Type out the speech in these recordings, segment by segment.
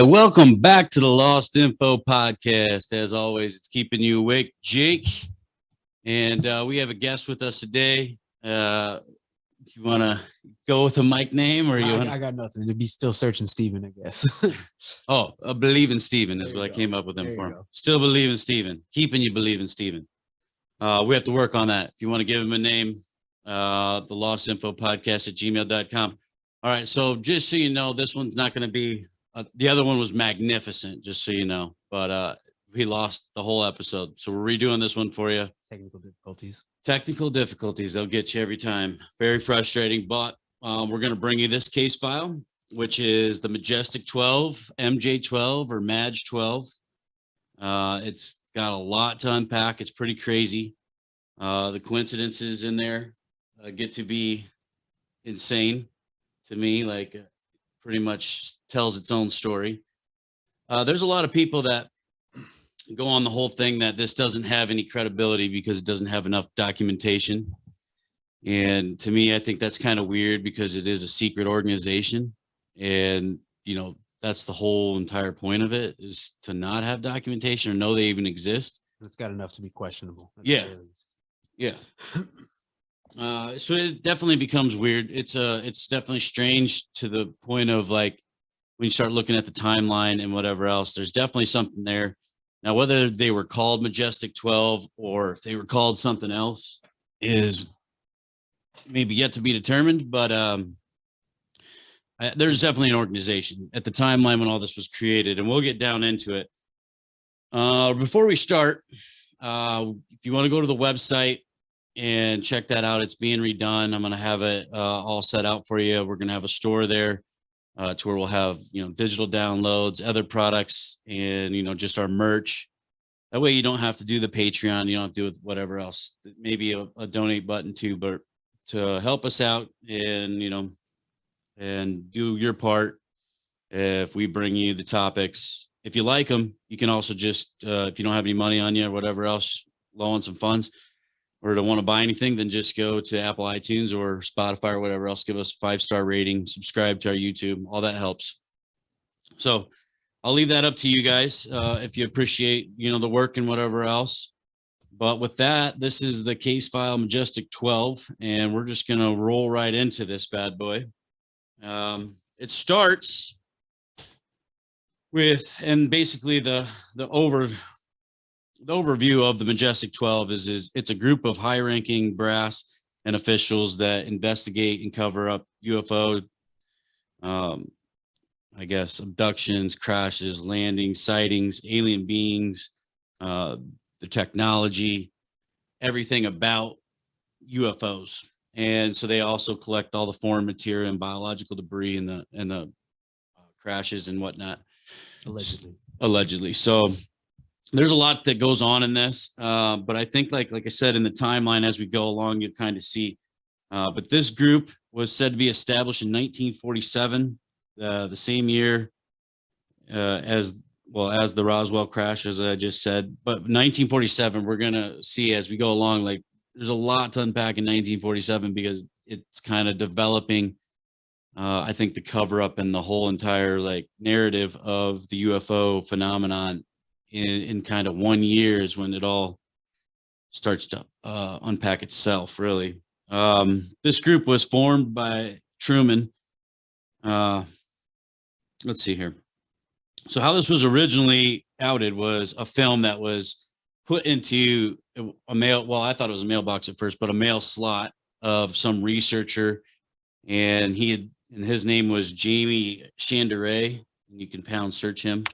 welcome back to the Lost Info podcast. As always, it's keeping you awake, Jake. And we have a guest with us today. You want to go with a mic name, or you? I got nothing. It'd be still searching Steven, I guess. Believe in Steven is what I came up with him for. Still believe in Steven. Keeping you believe in Steven. We have to work on that. If you want to give him a name, the Lost Info podcast at gmail.com. All right. So just so you know, this one's not going to be. The other one was magnificent, just so you know, but we lost the whole episode. So we're redoing this one for you. Technical difficulties. They'll get you every time. Very frustrating, but we're going to bring you this case file, which is the Majestic 12, MJ-12 or Maj-12. It's got a lot to unpack. It's pretty crazy. The coincidences in there get to be insane to me, like pretty much tells its own story. There's a lot of people that go on the whole thing that this doesn't have any credibility because it doesn't have enough documentation. And to me, I think that's kind of weird because it is a secret organization. And, you know, that's the whole entire point of it, is to not have documentation or know they even exist. It's got enough to be questionable. Yeah. Yeah. So it definitely becomes weird. It's definitely strange to the point of, like, when you start looking at the timeline and whatever else, there's definitely something there. Now, whether they were called Majestic 12 or if they were called something else is maybe yet to be determined, but there's definitely an organization at the timeline when all this was created, and we'll get down into it. Before we start, if you want to go to the website and check that out, it's being redone. I'm going to have it all set out for you. We're going to have a store there to where we'll have, you know, digital downloads, other products, and, you know, just our merch. That way you don't have to do the Patreon. You don't have to do with whatever else, maybe a donate button too, but to help us out and, you know, and do your part. If we bring you the topics, if you like them, you can also just, if you don't have any money on you or whatever else, low on some funds, or don't want to buy anything, then just go to Apple iTunes or Spotify or whatever else. Give us a 5-star rating, subscribe to our YouTube. All that helps. So I'll leave that up to you guys if you appreciate, you know, the work and whatever else. But with that, this is the case file Majestic 12, and we're just going to roll right into this bad boy. It starts with, and basically the overview of the Majestic 12 is it's a group of high-ranking brass and officials that investigate and cover up UFO, I guess, abductions, crashes, landings, sightings, alien beings, the technology, everything about UFOs. And so they also collect all the foreign material and biological debris and the crashes and whatnot. Allegedly. So there's a lot that goes on in this, but I think, like I said, in the timeline as we go along, you kind of see. But this group was said to be established in 1947, the same year as the Roswell crash, as I just said. But 1947, we're gonna see as we go along. Like, there's a lot to unpack in 1947 because it's kind of developing. I think the cover up and the whole entire, like, narrative of the UFO phenomenon in kind of 1 year is when it all starts to unpack itself, really. This group was formed by Truman. Let's see here. So how this was originally outed was a film that was put into a mail. Well, I thought it was a mailbox at first, but a mail slot of some researcher. And his name was Jamie Chandray, and you can pound search him.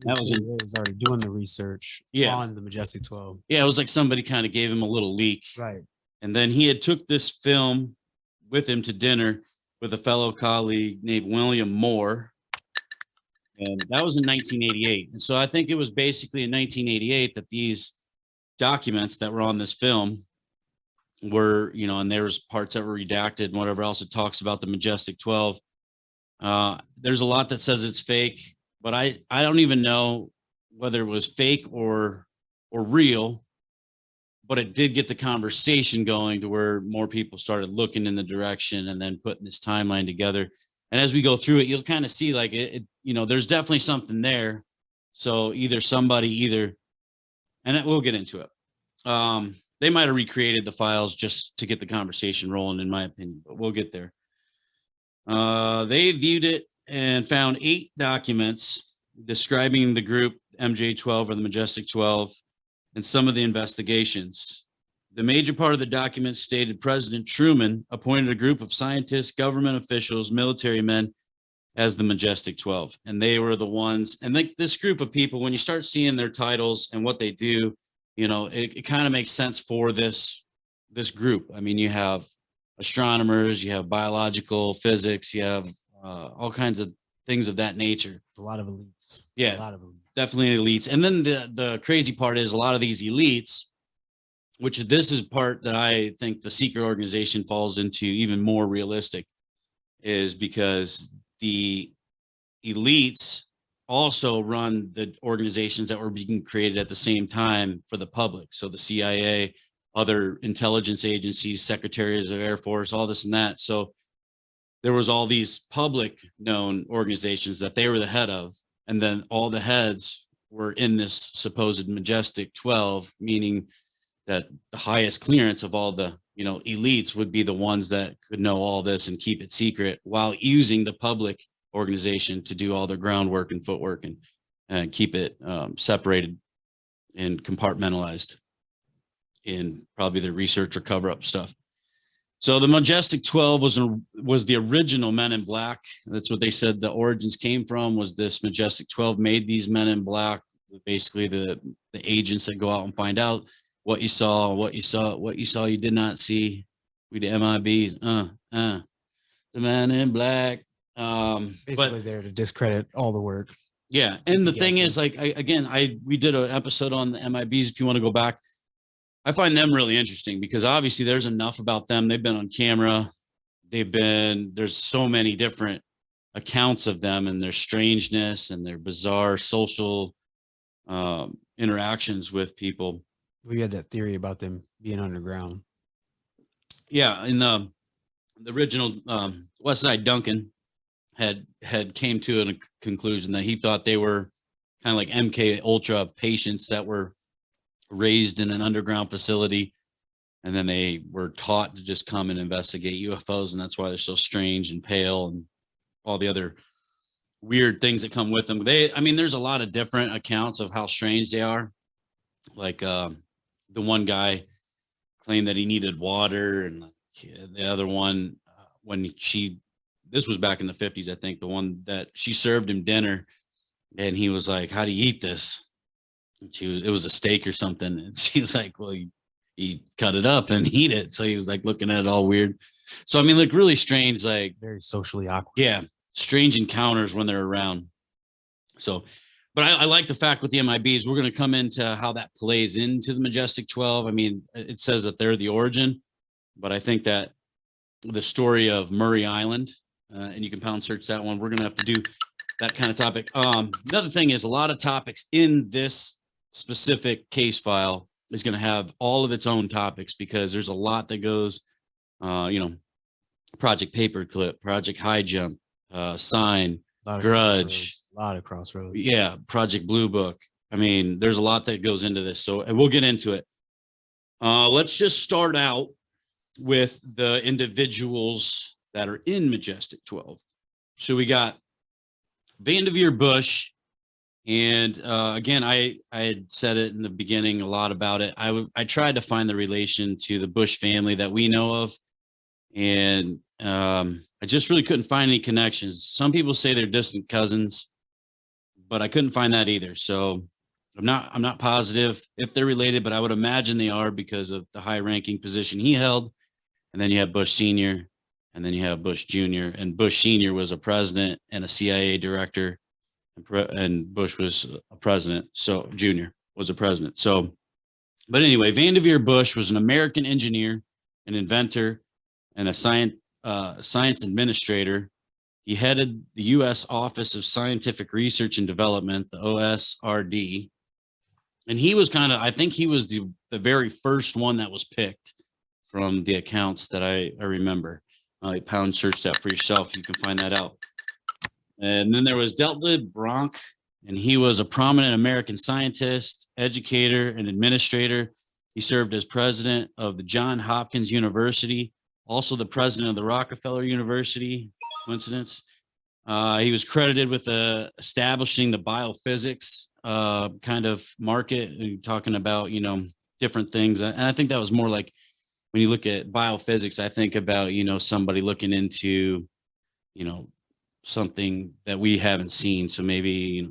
That was already doing the research on the Majestic 12. Yeah, it was like somebody kind of gave him a little leak. Right. And then he had took this film with him to dinner with a fellow colleague named William Moore. And that was in 1988. And so I think it was basically in 1988 that these documents that were on this film were, you know, and there was parts that were redacted and whatever else. It talks about the Majestic 12. There's a lot that says it's fake, but I don't even know whether it was fake or real, but it did get the conversation going to where more people started looking in the direction and then putting this timeline together. And as we go through it, you'll kind of see like there's definitely something there. So and we'll get into it. They might have recreated the files just to get the conversation rolling, in my opinion, but we'll get there. They viewed it and found 8 documents describing the group MJ-12 or the Majestic 12 and some of the investigations. The major part of the document stated President Truman appointed a group of scientists, government officials, military men as the Majestic 12. And they were the ones, and like this group of people, when you start seeing their titles and what they do, it kind of makes sense for this group. I mean, you have astronomers, you have biological physics, you have all kinds of things of that nature. A lot of elites. Yeah, a lot of elites. Definitely elites. And then the crazy part is a lot of these elites, which this is part that I think the secret organization falls into even more realistic, is because the elites also run the organizations that were being created at the same time for the public. So the CIA, other intelligence agencies, secretaries of Air Force, all this and that. So there was all these public known organizations that they were the head of. And then all the heads were in this supposed Majestic 12, meaning that the highest clearance of all the, elites would be the ones that could know all this and keep it secret while using the public organization to do all their groundwork and footwork and keep it separated and compartmentalized in probably the research or cover up stuff. So the Majestic 12 was the original Men in Black. That's what they said the origins came from, was this Majestic 12 made these Men in Black, basically the agents that go out and find out what you saw, you did not see. We the MIBs, the Men in Black. Basically there to discredit all the work. Yeah. And the thing is, like, we did an episode on the MIBs. If you want to go back, I find them really interesting because obviously there's enough about them. They've been on camera. There's so many different accounts of them and their strangeness and their bizarre social interactions with people. We had that theory about them being underground. Yeah. In the original Westside Duncan had came to a conclusion that he thought they were kind of like MK Ultra patients that were raised in an underground facility, and then they were taught to just come and investigate UFOs, and that's why they're so strange and pale and all the other weird things that come with them. There's a lot of different accounts of how strange they are. Like the one guy claimed that he needed water, and the other one this was back in the 50s, I think, the one that she served him dinner and he was like, "How do you eat this?" It was a steak or something. And she was like, "Well, you cut it up and eat it." So he was like looking at it all weird. So, like really strange, like very socially awkward. Yeah. Strange encounters when they're around. So, but I like the fact with the MIBs, we're going to come into how that plays into the Majestic 12. It says that they're the origin, but I think that the story of Maury Island, and you can pound search that one. We're going to have to do that kind of topic. Another thing is a lot of topics in this specific case file is going to have all of its own topics because there's a lot that goes, Project Paperclip, Project High Jump, Sign, Grudge, a lot of crossroads. Yeah, Project Blue Book. There's a lot that goes into this, so and we'll get into it. Let's just start out with the individuals that are in Majestic 12. So we got Vanderveer Bush. And again, I had said it in the beginning a lot about it. I tried to find the relation to the Bush family that we know of. And I just really couldn't find any connections. Some people say they're distant cousins, but I couldn't find that either. So I'm not positive if they're related, but I would imagine they are because of the high ranking position he held. And then you have Bush Sr., and then you have Bush Jr. And Bush Sr. was a president and a CIA director, and Bush was a president. So Jr. was a president. So, but anyway, Vanderveer Bush was an American engineer, an inventor, and a science administrator. He headed the U.S. Office of Scientific Research and Development, the OSRD. And he was I think he was the very first one that was picked from the accounts that I remember. Pound search that for yourself. You can find that out. And then there was Deltlid Bronk, and he was a prominent American scientist, educator, and administrator. He served as president of the Johns Hopkins University, also the president of the Rockefeller University. Coincidence? He was credited with establishing the biophysics kind of market, talking about, different things. And I think that was more like, when you look at biophysics, I think about, somebody looking into, something that we haven't seen. So maybe,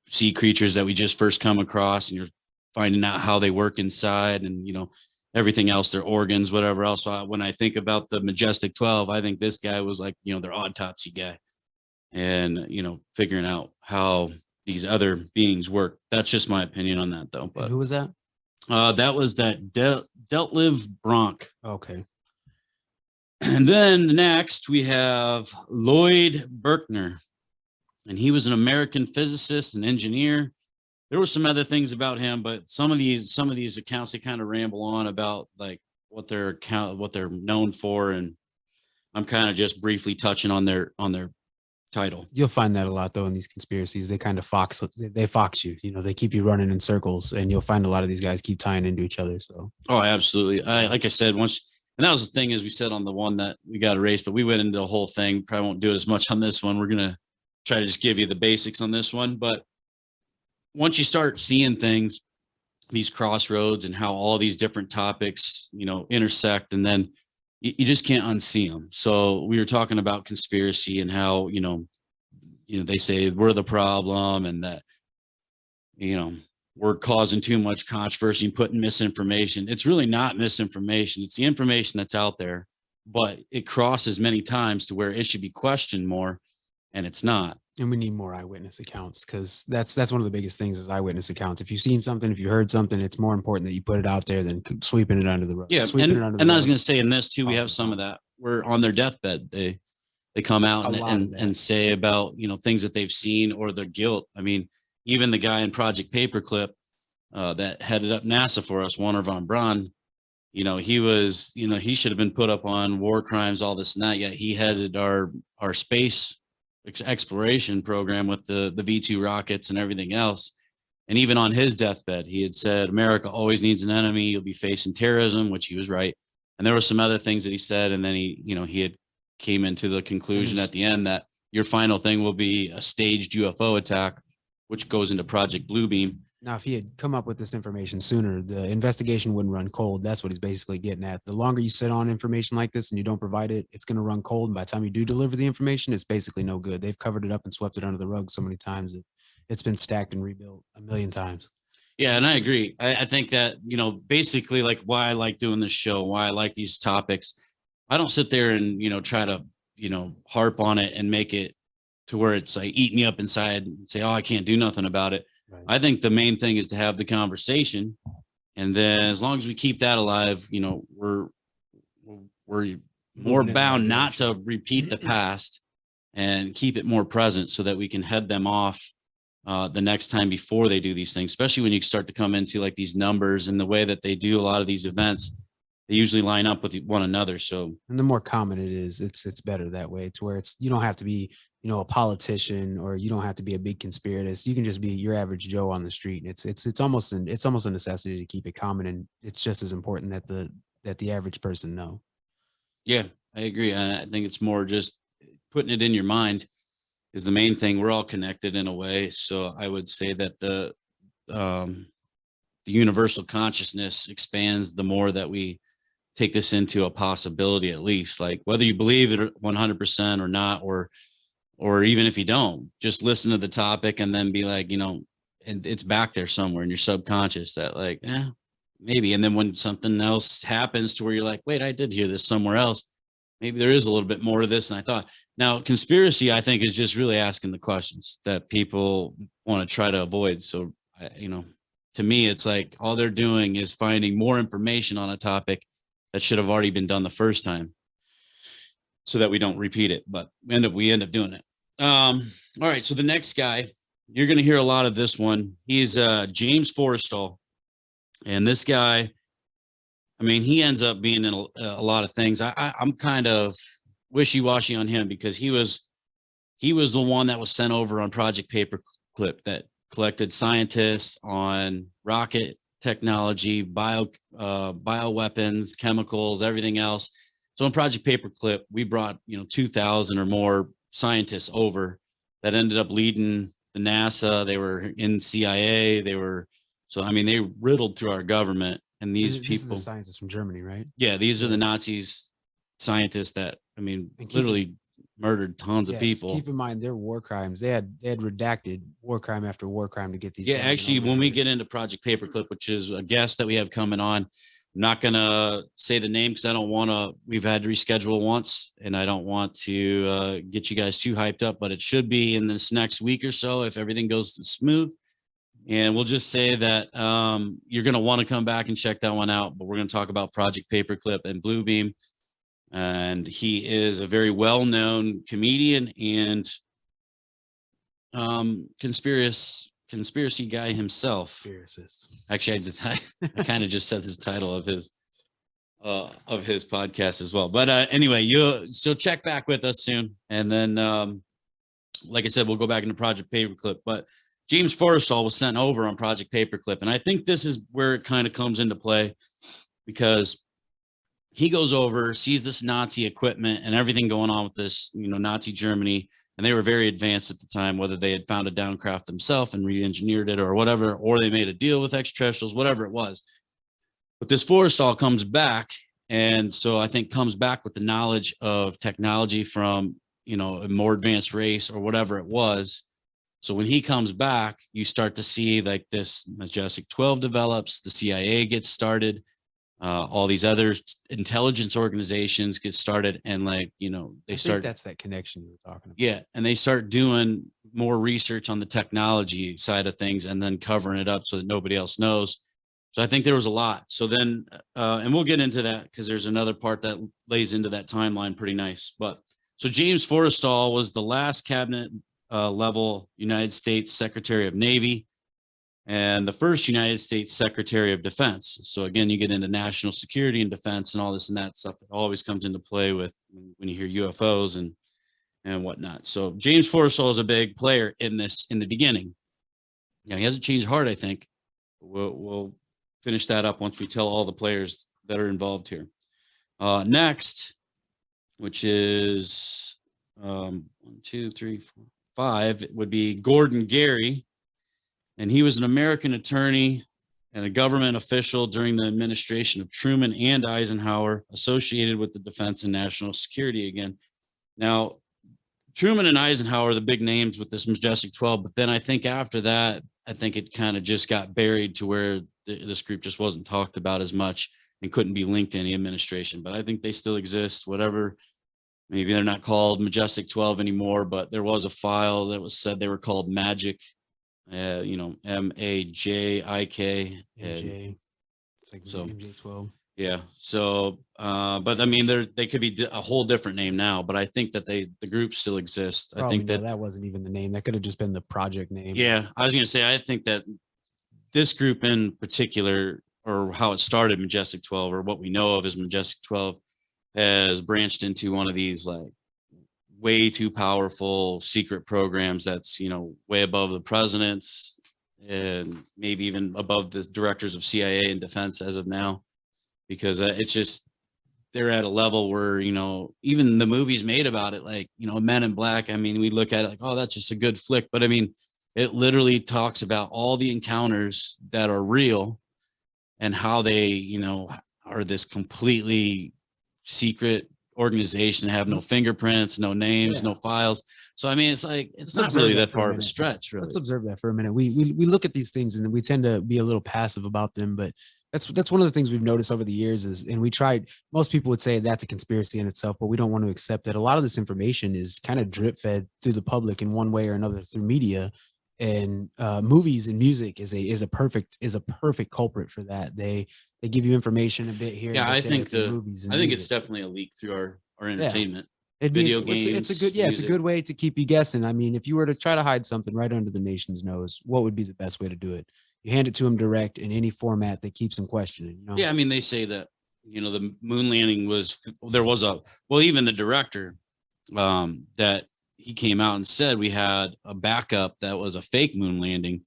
sea creatures that we just first come across, and you're finding out how they work inside, and, everything else, their organs, whatever else. So when I think about the Majestic 12, I think this guy was like, their autopsy guy, and, figuring out how these other beings work. That's just my opinion on that, though. But and who was that? That was that Deltliv Bronk. Okay. And then next we have Lloyd Berkner, and he was an American physicist and engineer. There were some other things about him, but some of these accounts, they kind of ramble on about like what they're known for, and I'm kind of just briefly touching on their title. You'll find that a lot though in these conspiracies. They kind of fox you. They keep you running in circles, and you'll find a lot of these guys keep tying into each other. So absolutely. Like I said, once, and that was the thing, is we said on the one that we got erased, but we went into the whole thing. Probably won't do it as much on this one. We're gonna try to just give you the basics on this one. But once you start seeing things, these crossroads, and how all these different topics, intersect, and then you just can't unsee them. So we were talking about conspiracy and how, they say we're the problem, and that, we're causing too much controversy and putting misinformation. It's really not misinformation. It's the information that's out there, but it crosses many times to where it should be questioned more, and it's not. And we need more eyewitness accounts, because that's one of the biggest things is eyewitness accounts. If you've seen something, if you heard something, it's more important that you put it out there than sweeping it under the rug. Yeah, and I was going to say in this too, we have some of that. We're on their deathbed. They come out and say about, things that they've seen or their guilt. I mean, even the guy in Project Paperclip that headed up NASA for us, Warner von Braun, he was, he should have been put up on war crimes, all this and that. Yet he headed our space exploration program with the V2 rockets and everything else. And even on his deathbed, he had said, America always needs an enemy. You'll be facing terrorism, which he was right. And there were some other things that he said. And then he had came into the conclusion at the end that your final thing will be a staged UFO attack, which goes into Project Bluebeam. Now, if he had come up with this information sooner, the investigation wouldn't run cold. That's what he's basically getting at. The longer you sit on information like this and you don't provide it, it's going to run cold. And by the time you do deliver the information, it's basically no good. They've covered it up and swept it under the rug so many times that it's been stacked and rebuilt a million times. Yeah, and I agree. I think that, basically like why I like doing this show, why I like these topics. I don't sit there and, try to, harp on it and make it to where it's like eating me up inside and say, oh, I can't do nothing about it. Right. I think the main thing is to have the conversation. And then as long as we keep that alive, we're more bound not to repeat the past and keep it more present so that we can head them off the next time before they do these things, especially when you start to come into like these numbers and the way that they do a lot of these events. They usually line up with one another. So, and the more common it is, it's better that way. It's where you don't have to be, a politician, or you don't have to be a big conspiratist. You can just be your average Joe on the street. It's almost a necessity to keep it common, and it's just as important that the average person know. Yeah, I agree. I think it's more just putting it in your mind is the main thing. We're all connected in a way. So I would say that the universal consciousness expands the more that we take this into a possibility, at least, like whether you believe it 100% or not, or even if you don't, just listen to the topic and then be like, and it's back there somewhere in your subconscious that like, maybe. And then when something else happens to where you're like, wait, I did hear this somewhere else. Maybe there is a little bit more to this than I thought. Now, conspiracy, I think, is just really asking the questions that people want to try to avoid. So, to me, it's like all they're doing is finding more information on a topic that should have already been done the first time so that we don't repeat it, but we end up doing it. All right. So the next guy, you're going to hear a lot of this one. He's James Forrestal. And this guy, I mean, he ends up being in a lot of things. I'm kind of wishy-washy on him because he was the one that was sent over on Project Paperclip that collected scientists on rocket technology, bioweapons, chemicals, everything else. So in Project Paperclip, we brought 2,000 or more scientists over that ended up leading the NASA. They were in CIA. They riddled through our government. And these This is people, the scientists from Germany, right? yeah, these are Yeah. the Nazis scientists that And literally murdered tons of yes, people. keep in mind their war crimes. They had redacted war crime after war crime to get these. Yeah, gentlemen actually, over when we here. get into Project Paperclip, which is a guest that we have coming on, I'm not gonna say the name because I don't want to. We've had to reschedule once, and I don't want to get you guys too hyped up. But it should be in this next week or so if everything goes smooth. And we'll just say that you're gonna want to come back and check that one out. But we're gonna talk about Project Paperclip and Bluebeam, and he is a very well-known comedian and conspiracy guy himself. Conspiracist. Actually, I kind of just said his title of his podcast as well. But anyway, so check back with us soon, and then like I said, we'll go back into Project Paperclip. But James Forrestal was sent over on Project Paperclip, and I think this is where it kind of comes into play because he goes over, sees this Nazi equipment and everything going on with this, Nazi Germany. And they were very advanced at the time, whether they had found a downcraft themselves and re-engineered it or whatever, or they made a deal with extraterrestrials, whatever it was. But this Forrestal comes back. And so I think comes back with the knowledge of technology from, a more advanced race or whatever it was. So when he comes back, you start to see like this Majestic 12 develops, the CIA gets started. All these other intelligence organizations get started, and That's that connection you were talking about. Yeah, and they start doing more research on the technology side of things, and then covering it up so that nobody else knows. So I think there was a lot. So then, and we'll get into that because there's another part that lays into that timeline pretty nice. But so James Forrestal was the last cabinet level United States Secretary of Navy and the first United States Secretary of Defense. So again, you get into national security and defense and all this and that stuff that always comes into play with when you hear UFOs and whatnot. So James Forrestal is a big player in this in the beginning. He hasn't changed hard, I think. We'll finish that up once we tell all the players that are involved here. Next, which is 1, 2, 3, 4, 5, would be Gordon Gary. And he was an American attorney and a government official during the administration of Truman and Eisenhower, associated with the defense and national security again. Now, Truman and Eisenhower are the big names with this Majestic 12, but then I think after that, I think it kind of just got buried to where this group just wasn't talked about as much and couldn't be linked to any administration. But I think they still exist, whatever. Maybe they're not called Majestic 12 anymore, but there was a file that was said they were called Magic. MAJIK. MJ. It's like So MJ-12. yeah. So but I mean they could be a whole different name now, but I think that the group still exists. Probably I think that wasn't even the name. That could have just been the project name. Yeah, I was gonna say I think that this group in particular, or how it started, Majestic 12, or what we know of as Majestic 12, has branched into one of these like way too powerful secret programs that's way above the presidents and maybe even above the directors of CIA and defense as of now, because it's just they're at a level where even the movies made about it, like Men in Black, I mean, we look at it like, oh, that's just a good flick, but I mean it literally talks about all the encounters that are real and how they are this completely secret organization, have no fingerprints, no names, no files. So I mean, it's like it's not really that far of a stretch. Really, let's observe that for a minute. We look at these things and we tend to be a little passive about them, but that's one of the things we've noticed over the years is, and we tried. Most people would say that's a conspiracy in itself, but we don't want to accept that a lot of this information is kind of drip fed through the public in one way or another through media. And movies and music is a perfect culprit for that. They give you information a bit here. Yeah, I think movies. I think it's definitely a leak through our entertainment. Video games. It's a good way to keep you guessing. I mean, if you were to try to hide something right under the nation's nose, what would be the best way to do it? You hand it to them direct in any format that keeps them questioning. Yeah, I mean, they say that you know, the moon landing was, there was a, well, even the director, that he came out and said we had a backup that was a fake moon landing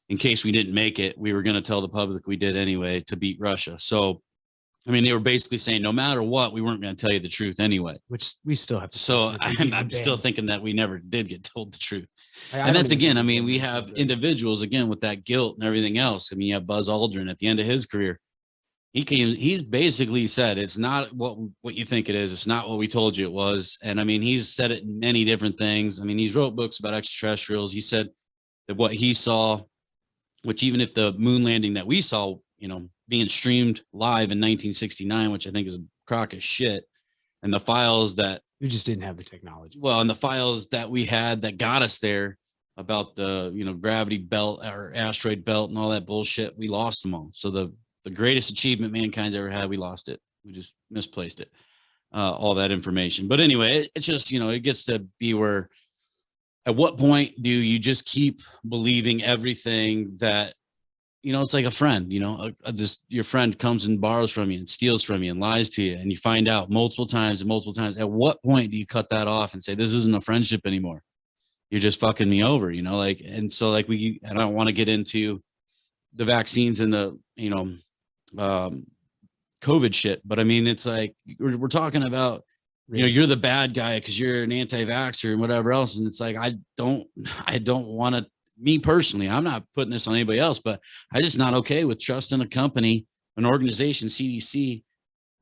in case we didn't make it. We were going to tell the public we did anyway to beat Russia. So, I mean, they were basically saying no matter what, we weren't going to tell you the truth anyway. Which we still have to. So question if I'm we still banned. thinking that we never did get told the truth. I And don't that's even again, think I we mean, banned we it, so have good. individuals again with that guilt and everything else. I mean, you have Buzz Aldrin at the end of his career. He's basically said it's not what you think it is. It's not what we told you it was. And I mean, he's said it in many different things. I mean, he's wrote books about extraterrestrials. He said that what he saw, which even if the moon landing that we saw, you know, being streamed live in 1969, which I think is a crock of shit, and the files that We just didn't have the technology. well, and the files that we had that got us there about the, you know, gravity belt or asteroid belt and all that bullshit, we lost them all. So the greatest achievement mankind's ever had, we lost it. We just misplaced it, all that information. But anyway, it's just, you know, it gets to be where, at what point do you just keep believing everything that, you know, it's like a friend, you know, your friend comes and borrows from you and steals from you and lies to you, and you find out multiple times and multiple times. At what point do you cut that off and say, this isn't a friendship anymore? You're just fucking me over, you know, like, and so like I don't want to get into the vaccines and the, you know, COVID shit, but I mean, it's like, we're talking about, you know, you're the bad guy because you're an anti-vaxxer and whatever else. And it's like, I don't want to, me personally, I'm not putting this on anybody else, but I just not okay with trusting a company, an organization, CDC,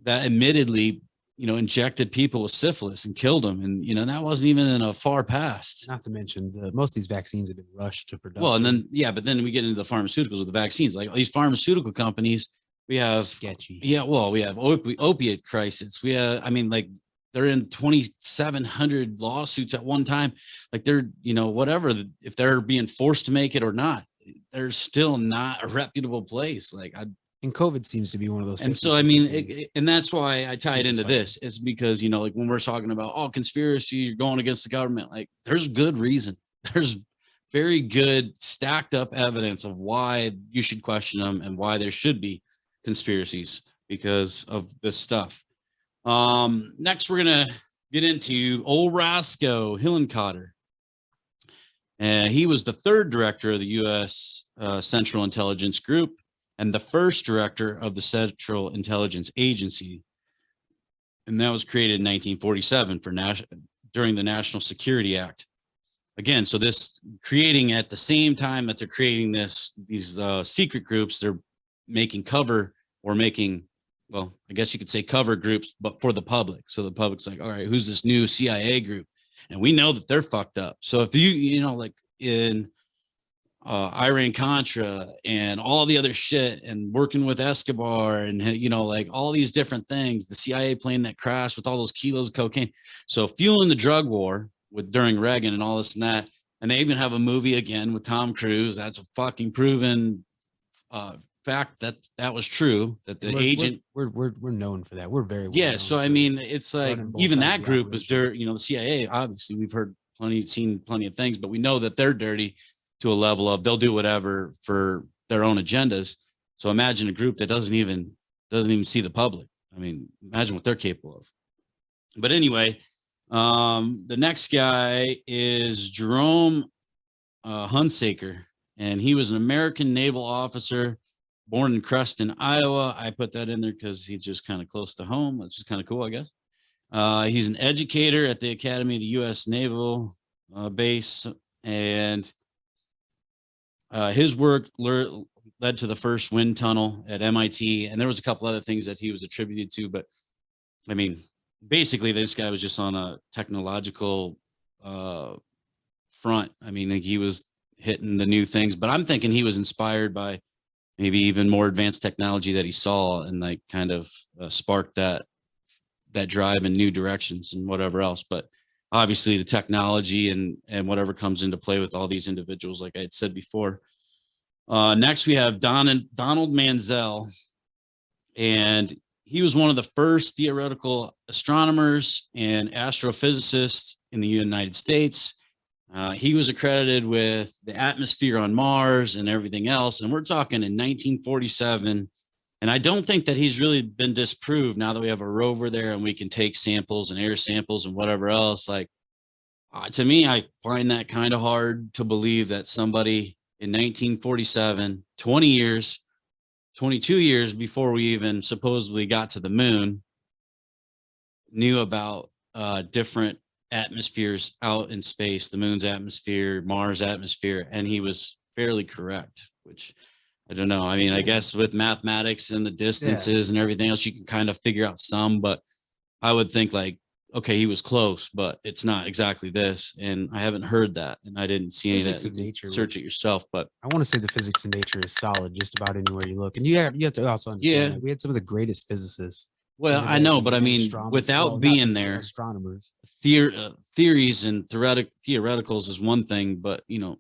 that admittedly, you know, injected people with syphilis and killed them. And, you know, that wasn't even in a far past. Not to mention most of these vaccines have been rushed to production. Well, and then, yeah, but then we get into the pharmaceuticals with the vaccines, like these pharmaceutical companies, we have sketchy. Yeah. Well, we have opiate crisis. We have, I mean, like they're in 2,700 lawsuits at one time. Like they're, you know, whatever, if they're being forced to make it or not, they're still not a reputable place. Like and COVID seems to be one of those. And so, I mean, and that's why I tie it into this, is because, you know, like when we're talking about, oh, conspiracy, you're going against the government, like there's good reason. There's very good stacked up evidence of why you should question them and why there should be conspiracies because of this stuff. Next, we're going to get into old Roscoe Hillenkotter. And he was the third director of the U.S. Central Intelligence Group and the first director of the Central Intelligence Agency. And that was created in 1947 during the National Security Act. Again, so this creating at the same time that they're creating these secret groups, they're making cover or making, well, I guess you could say cover groups, but for the public. So the public's like, all right, who's this new CIA group? And we know that they're fucked up. So if you know, like in Iran Contra and all the other shit and working with Escobar and, you know, like all these different things, the CIA plane that crashed with all those kilos of cocaine. So fueling the drug war during Reagan and all this and that. And they even have a movie again with Tom Cruise. That's a fucking proven fact that was true, that the agent we're known for that. We're very well yeah. So I mean, it's like even that group was dirty. You know, the CIA, obviously we've seen plenty of things, but we know that they're dirty to a level of they'll do whatever for their own agendas. So imagine a group that doesn't even see the public. I mean, imagine what they're capable of. But anyway, the next guy is Jerome Hunsaker, and he was an American naval officer born in Creston, Iowa. I put that in there because he's just kind of close to home. That's just kind of cool, I guess. He's an educator at the Academy of the U.S. Naval Base, and his work led to the first wind tunnel at MIT. And there was a couple other things that he was attributed to, but I mean, basically this guy was just on a technological front. I mean, like he was hitting the new things, but I'm thinking he was inspired by maybe even more advanced technology that he saw and like kind of sparked that drive in new directions and whatever else. But obviously the technology and whatever comes into play with all these individuals, like I had said before. Next we have Donald Manzel, and he was one of the first theoretical astronomers and astrophysicists in the United States. He was accredited with the atmosphere on Mars and everything else. And we're talking in 1947. And I don't think that he's really been disproved now that we have a rover there and we can take samples and air samples and whatever else. Like, to me, I find that kind of hard to believe that somebody in 1947, 20 years, 22 years before we even supposedly got to the moon, knew about different atmospheres out in space, the moon's atmosphere, Mars atmosphere, and he was fairly correct, which I don't know. I mean, I guess with mathematics and the distances and everything else, you can kind of figure out some, but I would think like, okay, he was close, but it's not exactly this. And I haven't heard that, and I didn't see any of that. Nature, search it yourself, but I want to say the physics in nature is solid just about anywhere you look. And you have to also understand that we had some of the greatest physicists. Well, I know, but I mean, without being there, astronomers, theories and theoreticals is one thing, but you know,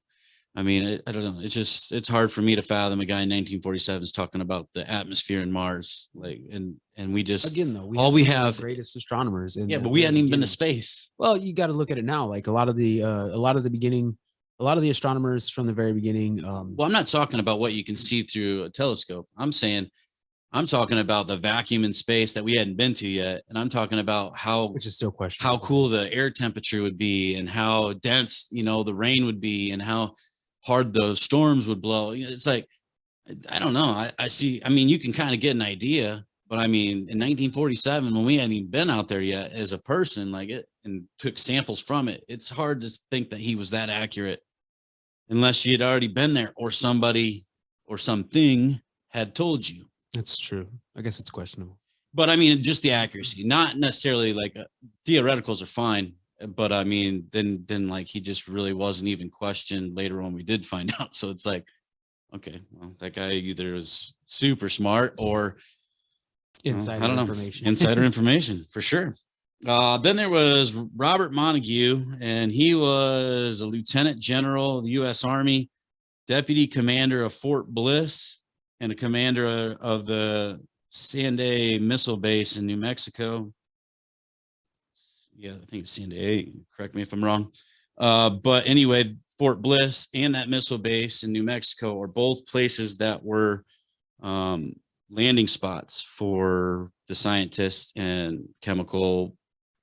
I mean, I don't know. It's hard for me to fathom a guy in 1947 is talking about the atmosphere in Mars, like, and we just again though, we have greatest astronomers. But we hadn't even been to space. Well, you got to look at it now. Like a lot of the astronomers from the very beginning. Well, I'm not talking about what you can see through a telescope. I'm talking about the vacuum in space that we hadn't been to yet. And I'm talking about which is still questionable, how cool the air temperature would be and how dense, you know, the rain would be and how hard the storms would blow. It's like, I don't know. I see, I mean, you can kind of get an idea, but I mean, in 1947, when we hadn't even been out there yet as a person, like it, and took samples from it, it's hard to think that he was that accurate unless you had already been there or somebody or something had told you. That's true. I guess it's questionable. But I mean, just the accuracy, not necessarily like theoreticals are fine. But I mean, then like he just really wasn't even questioned later on. We did find out. So it's like, okay, well, that guy either was super smart or insider information. Insider information for sure. Then there was Robert Montague, and he was a lieutenant general of the U.S. Army, deputy commander of Fort Bliss, and a commander of the Sandy Missile Base in New Mexico. Yeah, I think it's Sandy. Correct me if I'm wrong. But anyway, Fort Bliss and that missile base in New Mexico are both places that were landing spots for the scientists and chemical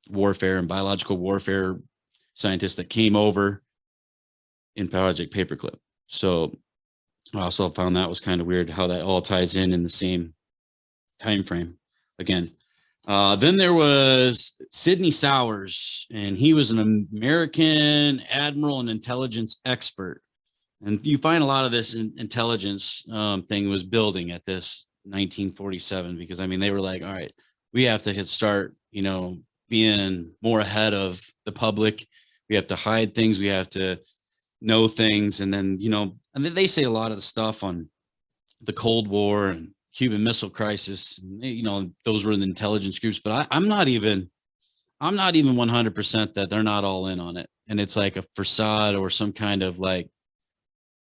warfare and biological warfare scientists that came over in Project Paperclip. So I also found that was kind of weird how that all ties in the same time frame again. Then there was Sidney Sowers, and he was an American admiral and intelligence expert. And you find a lot of this intelligence thing was building at this 1947, because I mean, they were like, all right, we have to start, you know, being more ahead of the public. We have to hide things. We have to know things. And then, you know, and then they say a lot of the stuff on the Cold War and Cuban Missile Crisis, you know, those were the intelligence groups, but I'm not even 100% that they're not all in on it. And it's like a facade or some kind of like,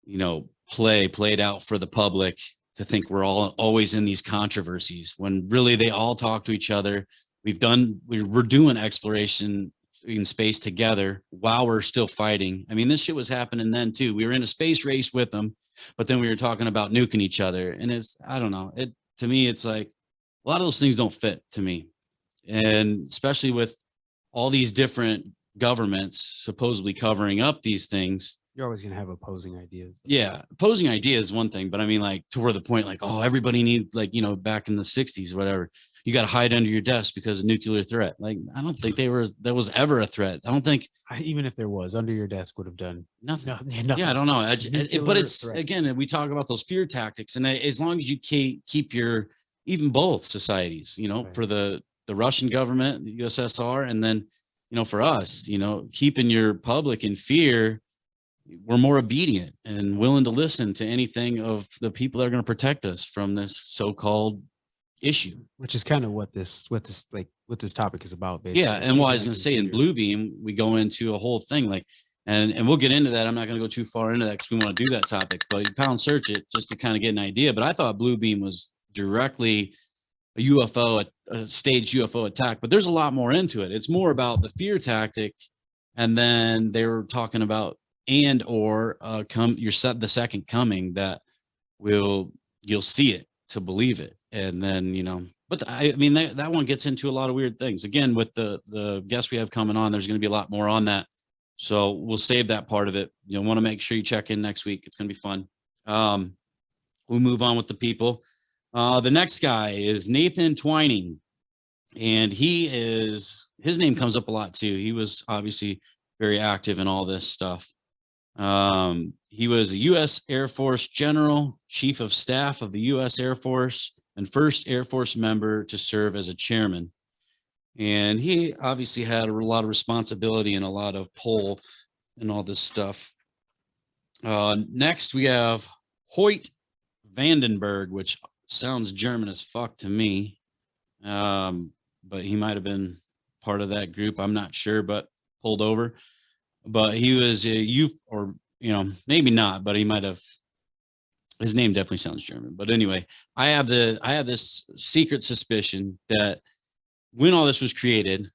you know, played out for the public to think we're all always in these controversies when really they all talk to each other. We're doing exploration in space together while we're still fighting. I mean, this shit was happening then too. We were in a space race with them, but then we were talking about nuking each other. And I don't know. To me, it's like a lot of those things don't fit to me. And especially with all these different governments supposedly covering up these things. You're always going to have opposing ideas. Yeah. Opposing ideas is one thing, but I mean, like to where the point, like, oh, everybody needs, like, you know, back in the 60s, whatever, you got to hide under your desk because of nuclear threat. Like, I don't think there was ever a threat. I don't think even if there was, under your desk would have done nothing. Nothing. Yeah, I don't know. But it's threats. Again, we talk about those fear tactics, and as long as you keep your, even both societies, you know, right, for the Russian government, the USSR, and then, you know, for us, you know, keeping your public in fear, we're more obedient and willing to listen to anything of the people that are going to protect us from this so-called issue, which is kind of what this topic is about, basically. Yeah. And what I was going to say, in Bluebeam, we go into a whole thing, like, and we'll get into that. I'm not going to go too far into that because we want to do that topic, but you pound search it just to kind of get an idea. But I thought Bluebeam was directly a UFO, a staged UFO attack, but there's a lot more into it. It's more about the fear tactic. And then they were talking about the second coming, that you'll see it to believe it. And then, but I mean, that one gets into a lot of weird things. Again, with the guests we have coming on, there's going to be a lot more on that. So we'll save that part of it. You'll want to make sure you check in next week. It's going to be fun. We'll move on with the people. The next guy is Nathan Twining. And his name comes up a lot too. He was obviously very active in all this stuff. He was a U.S. Air Force general, chief of staff of the U.S. Air Force, and first Air Force member to serve as a chairman. And he obviously had a lot of responsibility and a lot of pull and all this stuff. Next, we have Hoyt Vandenberg, which sounds German as fuck to me. But he might have been part of that group. I'm not sure, but pulled over. But he was a youth, or, maybe not, but he might have. His name definitely sounds German. But anyway, I have this secret suspicion that when all this was created,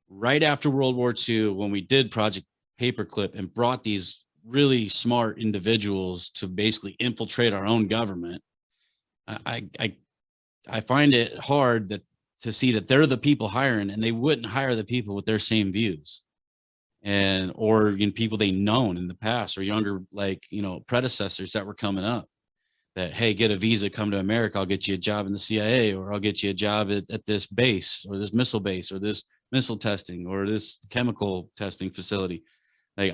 right after World War II, when we did Project Paperclip and brought these really smart individuals to basically infiltrate our own government, I find it hard to see that they're the people hiring, and they wouldn't hire the people with their same views or people they known in the past, or younger, predecessors that were coming up. That, hey, get a visa, come to America, I'll get you a job in the CIA, or I'll get you a job at this base, or this missile base, or this missile testing, or this chemical testing facility. Like,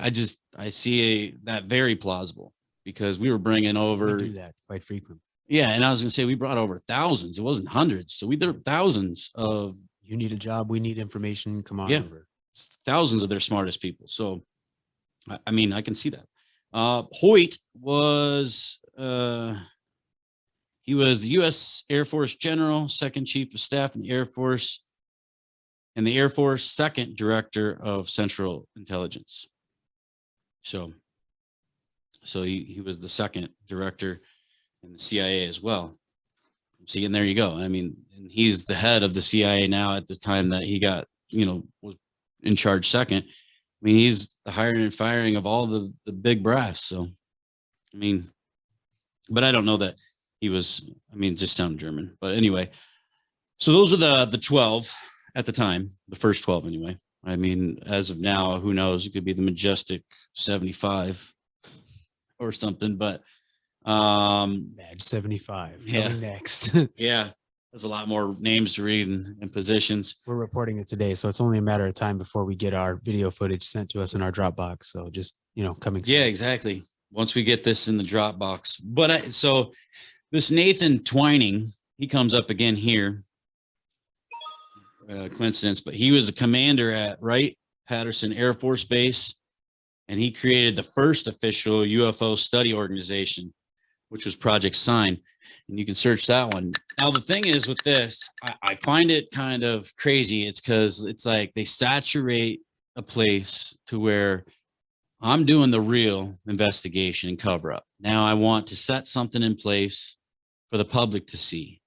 I see that very plausible, because we were bringing over. We do that quite frequently. Yeah, and I was gonna say we brought over thousands. It wasn't hundreds, so we did thousands of. You need a job, we need information. Come on over. Thousands of their smartest people. So, I mean, I can see that. Hoyt was. He was the U.S. Air Force General, second Chief of Staff in the Air Force, and the Air Force second Director of Central Intelligence. So he was the second director in the CIA as well. See, and there you go. I mean, and he's the head of the CIA now at the time that he got, was in charge second. I mean, he's the hiring and firing of all the big brass. So, I mean, but I don't know that he was, just sound German. But anyway, so those are the 12 at the time, the first 12 anyway. I mean, as of now, who knows? It could be the Majestic 75 or something, but Maj 75. Yeah. Coming next. Yeah, there's a lot more names to read and positions. We're reporting it today, so it's only a matter of time before we get our video footage sent to us in our Dropbox. So just, coming soon. Yeah, exactly. Once we get this in the Dropbox. But so this Nathan Twining, he comes up again here. Coincidence, but he was a commander at Wright-Patterson Air Force Base, and he created the first official UFO study organization, which was Project Sign. And you can search that one. Now, the thing is with this, I find it kind of crazy. It's because it's like they saturate a place to where I'm doing the real investigation and cover up. Now I want to set something in place for the public to see.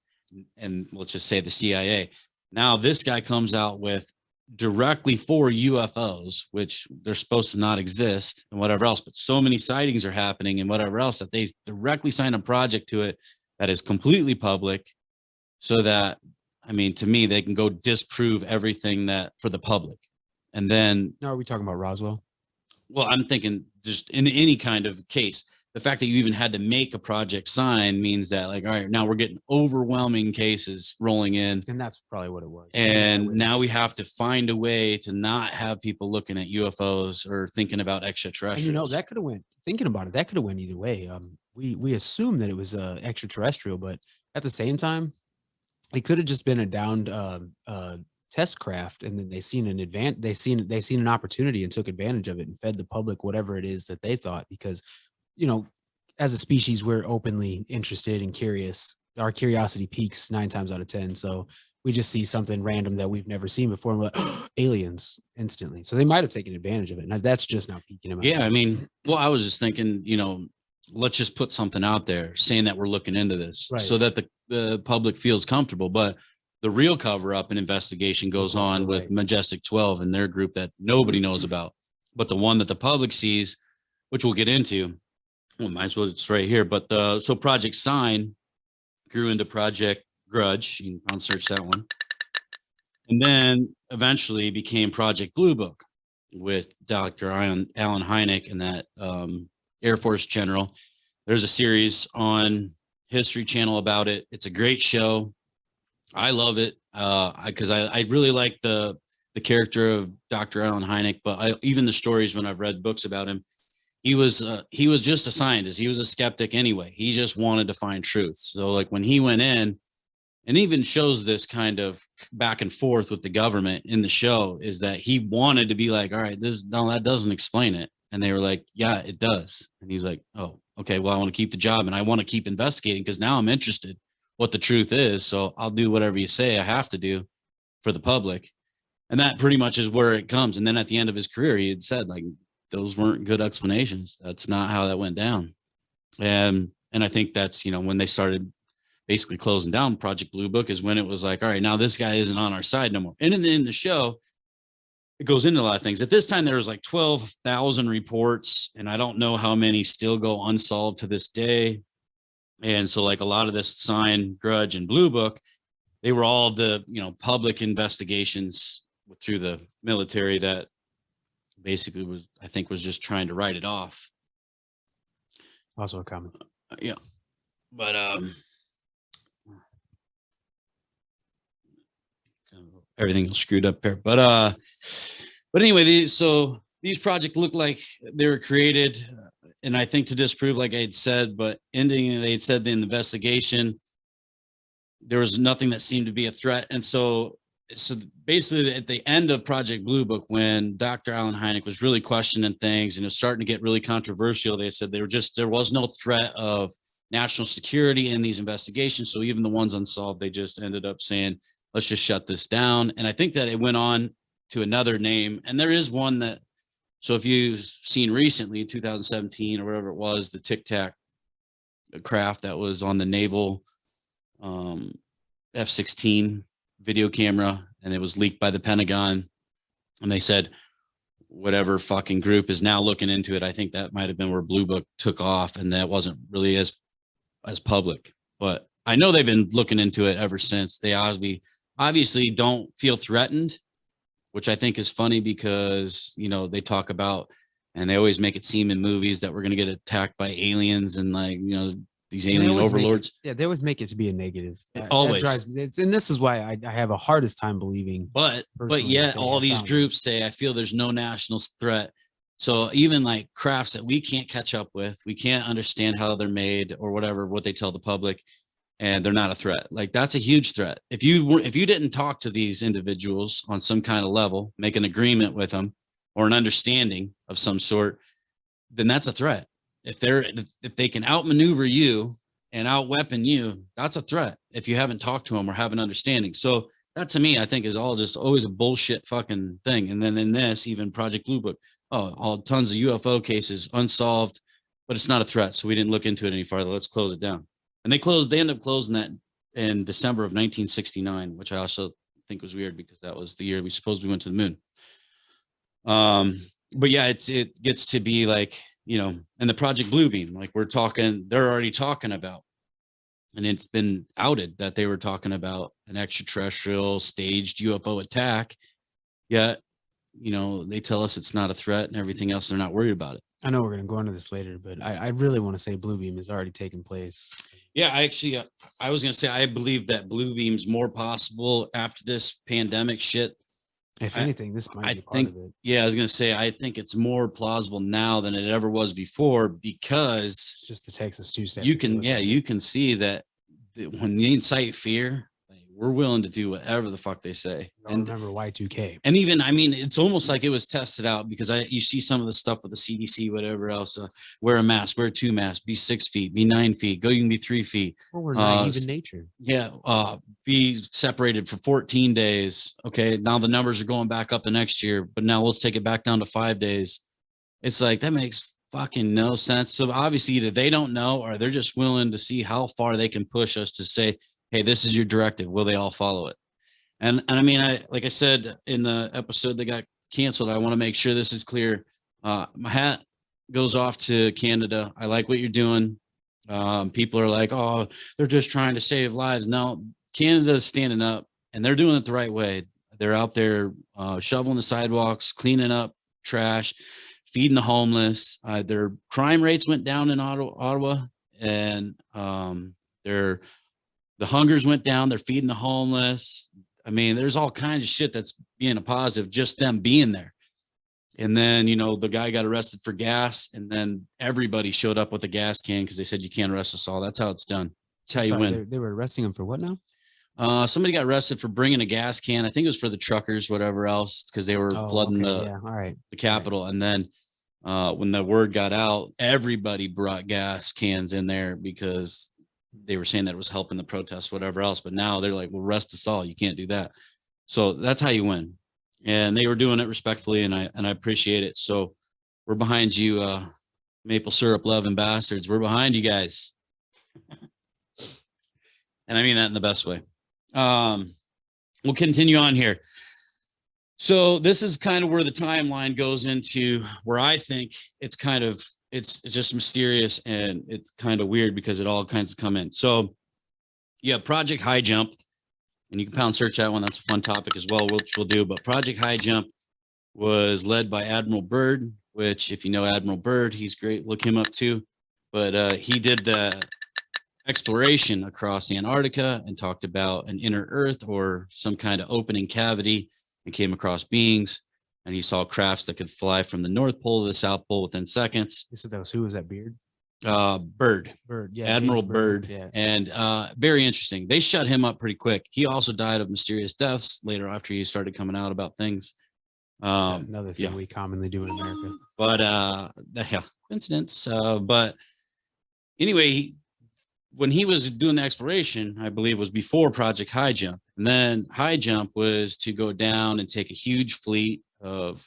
And let's just say the CIA. Now this guy comes out with directly for UFOs, which they're supposed to not exist and whatever else, but so many sightings are happening and whatever else that they directly sign a project to it that is completely public, so that, to me, they can go disprove everything that for the public. And then, now, are we talking about Roswell? Well, I'm thinking just in any kind of case, the fact that you even had to make a Project Sign means that, like, all right, now we're getting overwhelming cases rolling in. And that's probably what it was. And now we have to find a way to not have people looking at UFOs or thinking about extraterrestrials. And that could have went, thinking about it, that could have went either way. We assumed that it was extraterrestrial, but at the same time, it could have just been a downed test craft, and then they seen an opportunity and took advantage of it and fed the public whatever it is that they thought, because as a species, we're openly interested and curious. Our curiosity peaks 9 times out of 10. So we just see something random that we've never seen before, and we're like, aliens, instantly. So they might have taken advantage of it. Now that's just now peaking in my Yeah, well, I was just thinking, let's just put something out there saying that we're looking into this, right, so that the public feels comfortable. But the real cover up and investigation goes on with Majestic 12 and their group that nobody knows about. But the one that the public sees, which we'll get into, well, might as well, it's right here. But so Project Sign grew into Project Grudge. You can search that one. And then eventually became Project Blue Book with Dr. Alan Hynek and that Air Force general. There's a series on History Channel about it. It's a great show. I love it because I really like the character of Dr. Alan Hynek, but even the stories when I've read books about him, he was just a scientist. He was a skeptic anyway. He just wanted to find truth. So like when he went in, and even shows this kind of back and forth with the government in the show, is that he wanted to be like, all right, that doesn't explain it. And they were like, yeah, it does. And he's like, oh, okay, well, I want to keep the job and I want to keep investigating because now I'm interested what the truth is. So I'll do whatever you say I have to do for the public. And that pretty much is where it comes. And then at the end of his career, he had said, like, those weren't good explanations. That's not how that went down. And I think that's, when they started basically closing down Project Blue Book is when it was like, all right, now this guy isn't on our side no more. And in the show, it goes into a lot of things. At this time, there was like 12,000 reports, and I don't know how many still go unsolved to this day. And so like a lot of this Sign, Grudge, and Blue Book, they were all the, public investigations through the military that basically was just trying to write it off. Also a comment. Yeah. But, everything screwed up there, but anyway, these projects look like they were created, and I think to disprove, like I had said, but ending, they had said in the investigation, there was nothing that seemed to be a threat. And so basically at the end of Project Blue Book, when Dr. Alan Hynek was really questioning things and it was starting to get really controversial, they said there was no threat of national security in these investigations. So even the ones unsolved, they just ended up saying, let's just shut this down. And I think that it went on to another name. And there is one that, so if you've seen recently, 2017 or whatever it was, the Tic Tac craft that was on the naval F-16 video camera, and it was leaked by the Pentagon. And they said, whatever fucking group is now looking into it. I think that might've been where Blue Book took off, and that wasn't really as public, but I know they've been looking into it ever since. They obviously don't feel threatened, which I think is funny because, they talk about, and they always make it seem in movies that we're going to get attacked by aliens and like, these alien overlords. They always make it to be a negative. Always. That drives me, and this is why I have a hardest time believing. But yet all these groups say, I feel there's no national threat. So even like crafts that we can't catch up with, we can't understand how they're made or whatever, what they tell the public, and they're not a threat. Like that's a huge threat. If you didn't talk to these individuals on some kind of level, make an agreement with them or an understanding of some sort, then that's a threat. If they can outmaneuver you and outweapon you, that's a threat. If you haven't talked to them or have an understanding. So that to me, I think is all just always a bullshit fucking thing. And then in this, even Project Blue Book, all tons of UFO cases unsolved, but it's not a threat. So we didn't look into it any farther. Let's close it down. And they ended up closing that in December of 1969, which I also think was weird because that was the year we supposedly went to the moon. But yeah, it gets to be like, and the Project Bluebeam, like they're already talking about, and it's been outed that they were talking about an extraterrestrial staged UFO attack. Yet, they tell us it's not a threat and everything else. They're not worried about it. I know we're going to go into this later, but I really want to say Bluebeam has already taken place. Yeah, I was going to say, I believe that Bluebeam's more possible after this pandemic shit. If anything, this might be part of it. Yeah, I was going to say, I think it's more plausible now than it ever was before because it's just the Texas two-step. You can see that when they incite fear, we're willing to do whatever the fuck they say. And remember Y2K. And even, it's almost like it was tested out because you see some of the stuff with the CDC, whatever else, wear a mask, wear 2 masks, be 6 feet, be 9 feet, you can be 3 feet. Well, we're naive in nature. Yeah. Be separated for 14 days. Okay. Now the numbers are going back up the next year, but now let's take it back down to 5 days. It's like, that makes fucking no sense. So obviously either they don't know or they're just willing to see how far they can push us to say, hey, this is your directive. Will they all follow it? And like I said in the episode that got canceled, I want to make sure this is clear. My hat goes off to Canada. I like what you're doing. People are like, oh, they're just trying to save lives. No, Canada's standing up, and they're doing it the right way. They're out there shoveling the sidewalks, cleaning up trash, feeding the homeless. Their crime rates went down in Ottawa, and the hungers went down. They're feeding the homeless. I mean, there's all kinds of shit that's being a positive, just them being there. And then, you know, the guy got arrested for gas, and then everybody showed up with a gas can because they said, you can't arrest us all. That's how it's done. That's how you win. They were arresting him for what now? Somebody got arrested for bringing a gas can. I think it was for the truckers, whatever else, because they were flooding the Capitol. Right. And then when the word got out, everybody brought gas cans in there because they were saying that it was helping the protests, whatever else. But now they're like, well, arrest us all. You can't do that. So that's how you win. And they were doing it respectfully, and I appreciate it. So we're behind you, maple syrup loving bastards. We're behind you guys. And I mean that in the best way. We'll continue on here. So this is kind of where the timeline goes into where I think it's kind of, it's just mysterious, and it's kind of weird because it all kinds of come in. So yeah, Project High Jump, and you can pound search that one. That's a fun topic as well, which we'll do. But Project High Jump was led by Admiral Byrd, which if you know Admiral Byrd, he's great. Look him up too. But he did the exploration across Antarctica and talked about an inner Earth or some kind of opening cavity, and came across beings, and he saw crafts that could fly from the North Pole to the South Pole within seconds. So that was, who was that? Byrd? Byrd, yeah, Admiral Byrd. Yeah. And very interesting. They shut him up pretty quick. He also died of mysterious deaths later after he started coming out about things. Another thing we commonly do in America. But coincidence. But anyway, when he was doing the exploration, I believe was before Project High Jump. And then High Jump was to go down and take a huge fleet of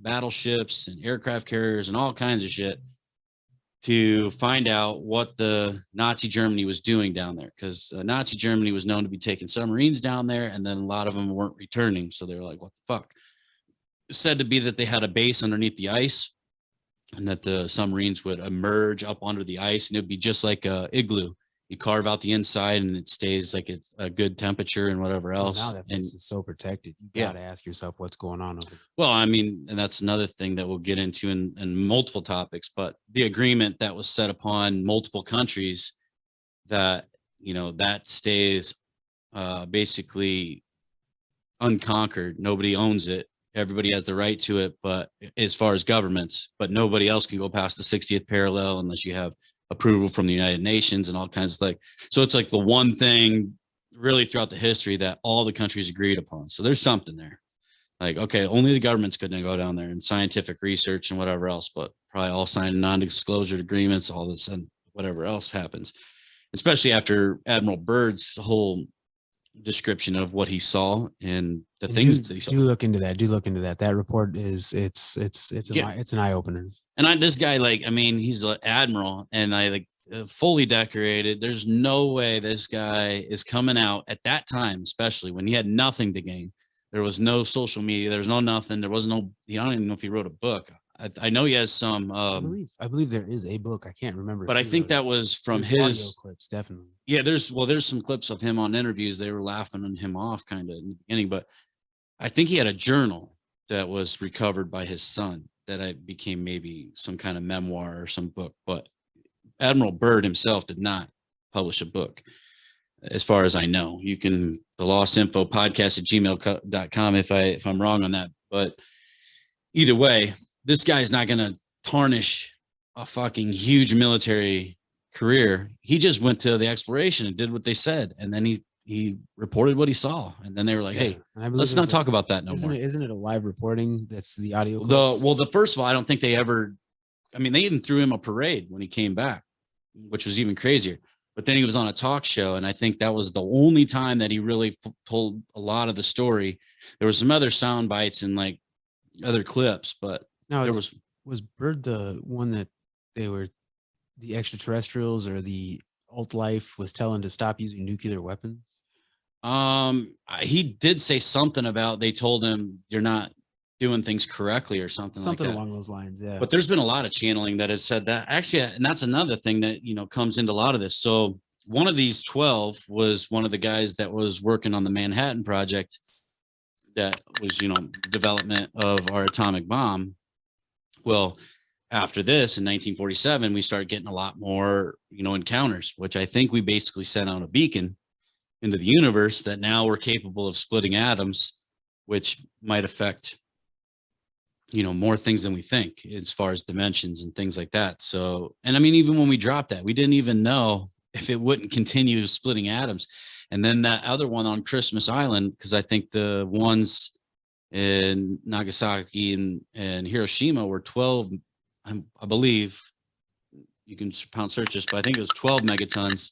battleships and aircraft carriers and all kinds of shit to find out what the Nazi Germany was doing down there. Because Nazi Germany was known to be taking submarines down there, and then a lot of them weren't returning. So they were like, what the fuck? It's said to be that they had a base underneath the ice, and that the submarines would emerge up under the ice, and it'd be just like a igloo. You carve out the inside, and it stays like it's a good temperature and whatever else. Now that place is so protected. You got to ask yourself what's going on over there. Well, I mean, and that's another thing that we'll get into in multiple topics, but the agreement that was set upon multiple countries that, you know, that stays basically unconquered. Nobody owns it. Everybody has the right to it, but as far as governments, but nobody else can go past the 60th parallel unless you have approval from the United Nations and all kinds of so it's like the one thing really throughout the history that all the countries agreed upon. So there's something there. Like, okay, only the government's going to go down there and scientific research and whatever else, but probably all signing non-disclosure agreements, all this and whatever else happens, especially after Admiral Byrd's whole description of what he saw and the things that he saw. Do look into that. That report is it's an eye opener. And this guy, like, I mean, he's an admiral, and fully decorated. There's no way this guy is coming out at that time, especially when he had nothing to gain. There was no social media. There was no nothing. There was no. I don't even know if he wrote a book. I know he has some. I believe there is a book. I can't remember. But I think that was from his audio clips, definitely. Yeah, there's some clips of him on interviews. They were laughing him off kind of in the beginning, but I think he had a journal that was recovered by his son that I became maybe some kind of memoir or some book. But Admiral Byrd himself did not publish a book, as far as I know. You can the Lost Info podcast at gmail.com if I'm wrong on that. But either way, this guy's not going to tarnish a fucking huge military career. He just went to the exploration and did what they said. And then he reported what he saw. And then they were like, hey, let's not talk about that no more. Isn't it a live recording? That's the audio. The first of all, I don't think they ever, I mean, they even threw him a parade when he came back, which was even crazier. But then he was on a talk show, and I think that was the only time that he really told a lot of the story. There was some other sound bites and like other clips, but no, was Byrd the one that they were the extraterrestrials or the alt life was telling to stop using nuclear weapons? He did say something about they told him you're not doing things correctly or something like that. Along those lines, yeah. But there's been a lot of channeling that has said that actually, and that's another thing that, you know, comes into a lot of this. So one of these 12 was one of the guys that was working on the Manhattan Project, that was, development of our atomic bomb. Well, after this in 1947, we started getting a lot more, encounters, which I think we basically sent out a beacon into the universe that now we're capable of splitting atoms, which might affect, more things than we think as far as dimensions and things like that. So, and I mean, even when we dropped that, we didn't even know if it wouldn't continue splitting atoms. And then that other one on Christmas Island, because I think the ones in Nagasaki and Hiroshima were 12, I believe, you can pound search this, but I think it was 12 megatons.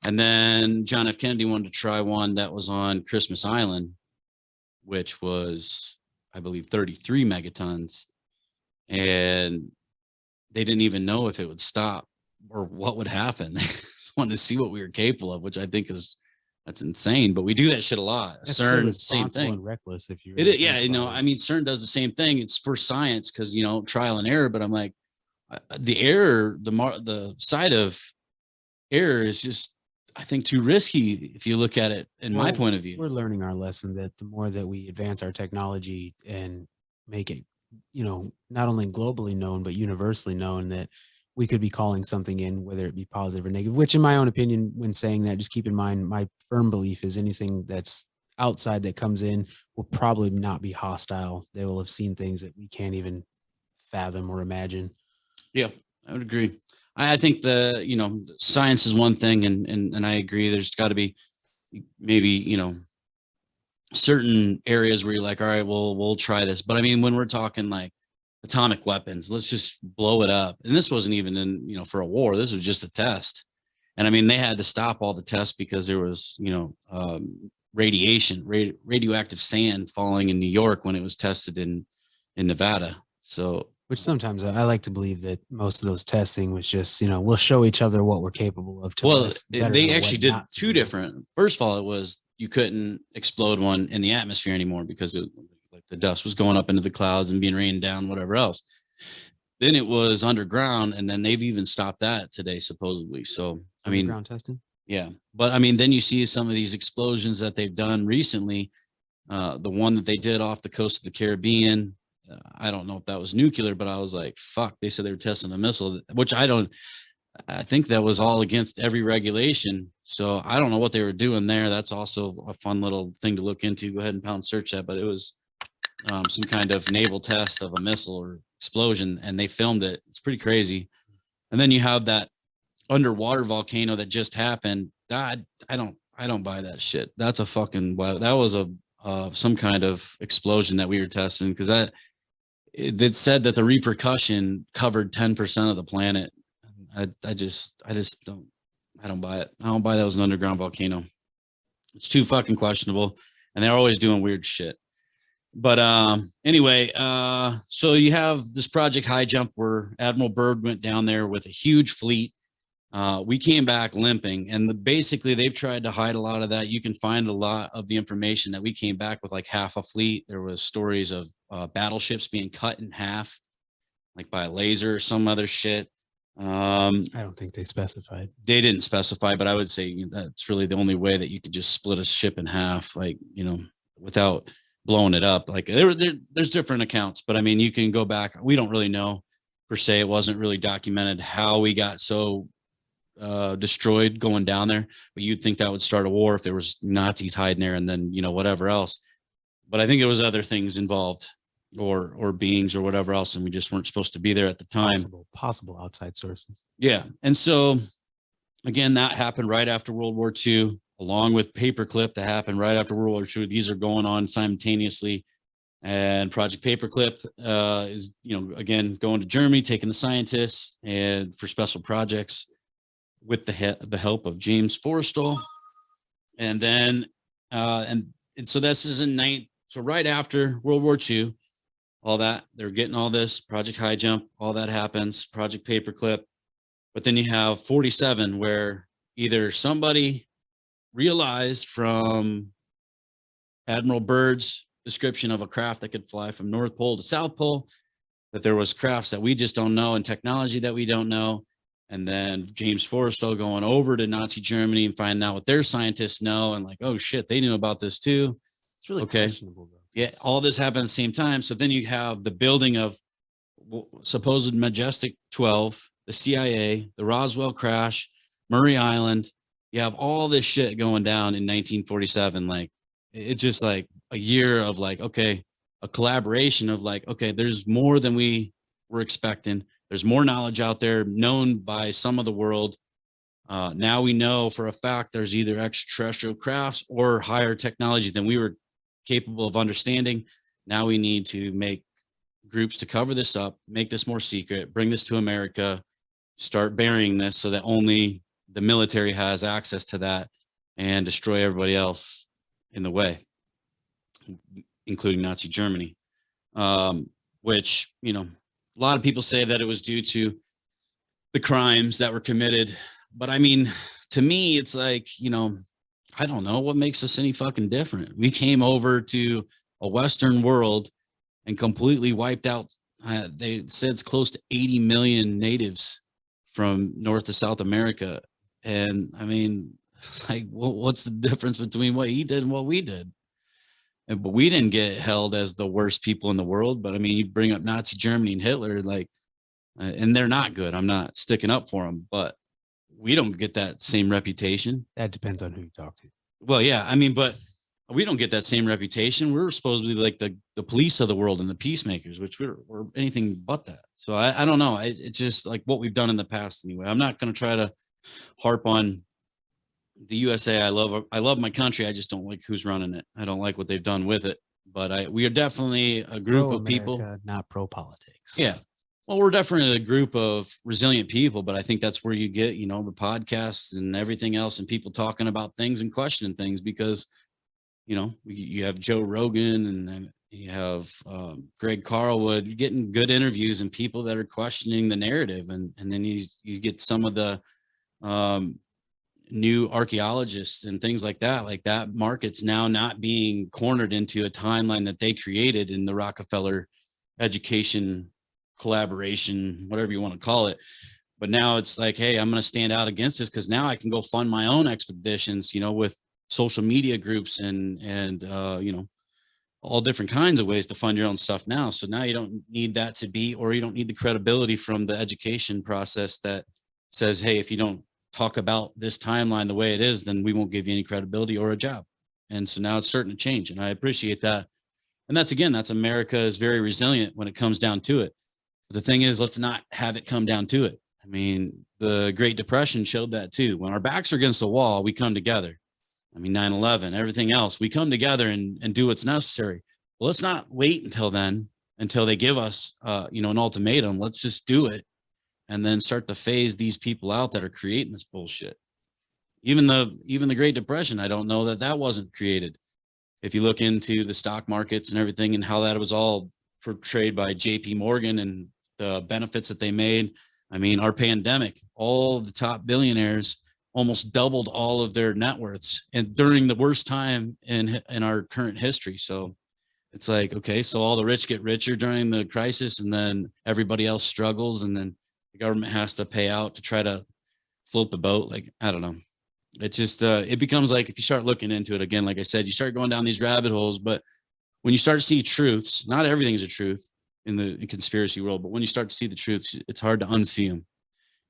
And then John F. Kennedy wanted to try one that was on Christmas Island, which was, I believe, 33 megatons. And they didn't even know if it would stop or what would happen. They just wanted to see what we were capable of, which I think that's insane. But we do that shit a lot. That's CERN, so same thing. and reckless if you It really is, yeah, think about I it. mean, CERN does the same thing. It's for science because, trial and error. But I'm like, the error, the side of error is just, I think, too risky if you look at it in my Well, point of view. We're learning our lesson that the more that we advance our technology and make it, not only globally known, but universally known, that we could be calling something in, whether it be positive or negative, which in my own opinion, when saying that, just keep in mind, my firm belief is anything that's outside that comes in will probably not be hostile. They will have seen things that we can't even fathom or imagine. Yeah, I would agree. I think science is one thing, and I agree. There's got to be maybe, certain areas where you're like, all right, well, we'll try this. But I mean, when we're talking like atomic weapons, let's just blow it up. And this wasn't even in, for a war. This was just a test. And I mean, they had to stop all the tests because there was, radiation, radioactive sand falling in New York when it was tested in Nevada. So, Which sometimes I like to believe that most of those testing was just, we'll show each other what we're capable of. well, they actually did two different. First of all, it was you couldn't explode one in the atmosphere anymore because like the dust was going up into the clouds and being rained down, whatever else. Then it was underground, and then they've even stopped that today, supposedly. So, I mean, Underground testing. yeah, but I mean, then you see some of these explosions that they've done recently. The one that they did off the coast of the Caribbean, I don't know if that was nuclear, but I was like, fuck, they said they were testing a missile, which I think that was all against every regulation. So I don't know what they were doing there. That's also a fun little thing to look into. Go ahead and pound search that, but it was some kind of naval test of a missile or explosion, and they filmed it. It's pretty crazy. And then you have that underwater volcano that just happened. I don't buy that shit. That's a fucking, that was some kind of explosion that we were testing, because it said that the repercussion covered 10% of the planet. I just don't buy it. I don't buy that was an underground volcano. It's too fucking questionable, and they're always doing weird shit. But anyway, so you have this Project High Jump where Admiral Byrd went down there with a huge fleet. We came back limping, and basically they've tried to hide a lot of that. You can find a lot of the information that we came back with, like half a fleet. There was stories of battleships being cut in half, like by a laser or some other shit. I don't think they specified. They didn't specify, but I would say that's really the only way that you could just split a ship in half, like, without blowing it up. Like there's different accounts, but I mean, you can go back. We don't really know per se. It wasn't really documented how we got so destroyed going down there, but you'd think that would start a war if there was Nazis hiding there and then, whatever else. But I think it was other things involved, or beings or whatever else, and we just weren't supposed to be there at the time. Possible outside sources. Yeah. And so again, that happened right after World War II, along with paperclip that happened right after World War II. These are going on simultaneously. And Project Paperclip is, again, going to Germany, taking the scientists and for special projects with the help of James Forrestal. And then, and so this is so right after World War II, all that, they're getting all this Project High Jump, all that happens, Project Paperclip. But then you have 47, where either somebody realized from Admiral Byrd's description of a craft that could fly from North Pole to South Pole that there was crafts that we just don't know and technology that we don't know. And then James Forrestal going over to Nazi Germany and finding out what their scientists know, and like, oh shit, they knew about this too. It's really Okay. questionable, though. Yeah, all this happened at the same time. So then you have the building of supposed Majestic 12, the CIA, the Roswell crash, Maury Island. You have all this shit going down in 1947. Like, it's just like a year of like, okay, a collaboration of like, okay, there's more than we were expecting. There's more knowledge out there known by some of the world. Now we know for a fact there's either extraterrestrial crafts or higher technology than we were capable of understanding. Now we need to make groups to cover this up, make this more secret, bring this to America, start burying this so that only the military has access to that, and destroy everybody else in the way, including Nazi Germany. Which, you know, a lot of people say that it was due to the crimes that were committed. But I mean, to me, it's like, you know, I don't know what makes us any fucking different. We came over to a Western world and completely wiped out. They said it's close to 80 million natives from North to South America. And I mean, it's like, well, what's the difference between what he did and what we did? But we didn't get held as the worst people in the world. But I mean, you bring up Nazi Germany and Hitler, like, and they're not good. I'm not sticking up for them, but we don't get that same reputation. That depends on who you talk to. Well, yeah, I mean, but we don't get that same reputation. We're supposed to be like the police of the world and the peacemakers, which we're anything but that. So I don't know. It's just like what we've done in the past anyway. I'm not going to try to harp on the USA. I love my country. I just don't like who's running it. I don't like what they've done with it. But we are definitely a group of people, not pro politics. Yeah. Well, we're definitely a group of resilient people, but I think that's where you get, you know, the podcasts and everything else and people talking about things and questioning things because, you know, you have Joe Rogan and then you have Greg Carlwood. You're getting good interviews and people that are questioning the narrative. And then you get some of the new archaeologists and things like that market's now not being cornered into a timeline that they created in the Rockefeller education collaboration, whatever you want to call it. But now it's like, hey, I'm going to stand out against this because now I can go fund my own expeditions, you know, with social media groups and you know, all different kinds of ways to fund your own stuff now. So now you don't need that to be, or you don't need the credibility from the education process that says, hey, if you don't talk about this timeline the way it is, then we won't give you any credibility or a job. And so now it's starting to change. And I appreciate that. And that's America is very resilient when it comes down to it. But the thing is, let's not have it come down to it. I mean, the Great Depression showed that too. When our backs are against the wall, we come together. I mean, 9/11, everything else, we come together and do what's necessary. Well, let's not wait until then, until they give us, you know, an ultimatum. Let's just do it and then start to phase these people out that are creating this bullshit. Even the Great Depression, I don't know that wasn't created. If you look into the stock markets and everything and how that was all portrayed by JP Morgan and the benefits that they made. I mean, our pandemic, all the top billionaires almost doubled all of their net worths and during the worst time in our current history. So it's like, okay, so all the rich get richer during the crisis and then everybody else struggles. And then the government has to pay out to try to float the boat. Like, I don't know. It just, it becomes like, if you start looking into it again, like I said, you start going down these rabbit holes, but when you start to see truths, not everything is a truth in the conspiracy world, but when you start to see the truths, it's hard to unsee them.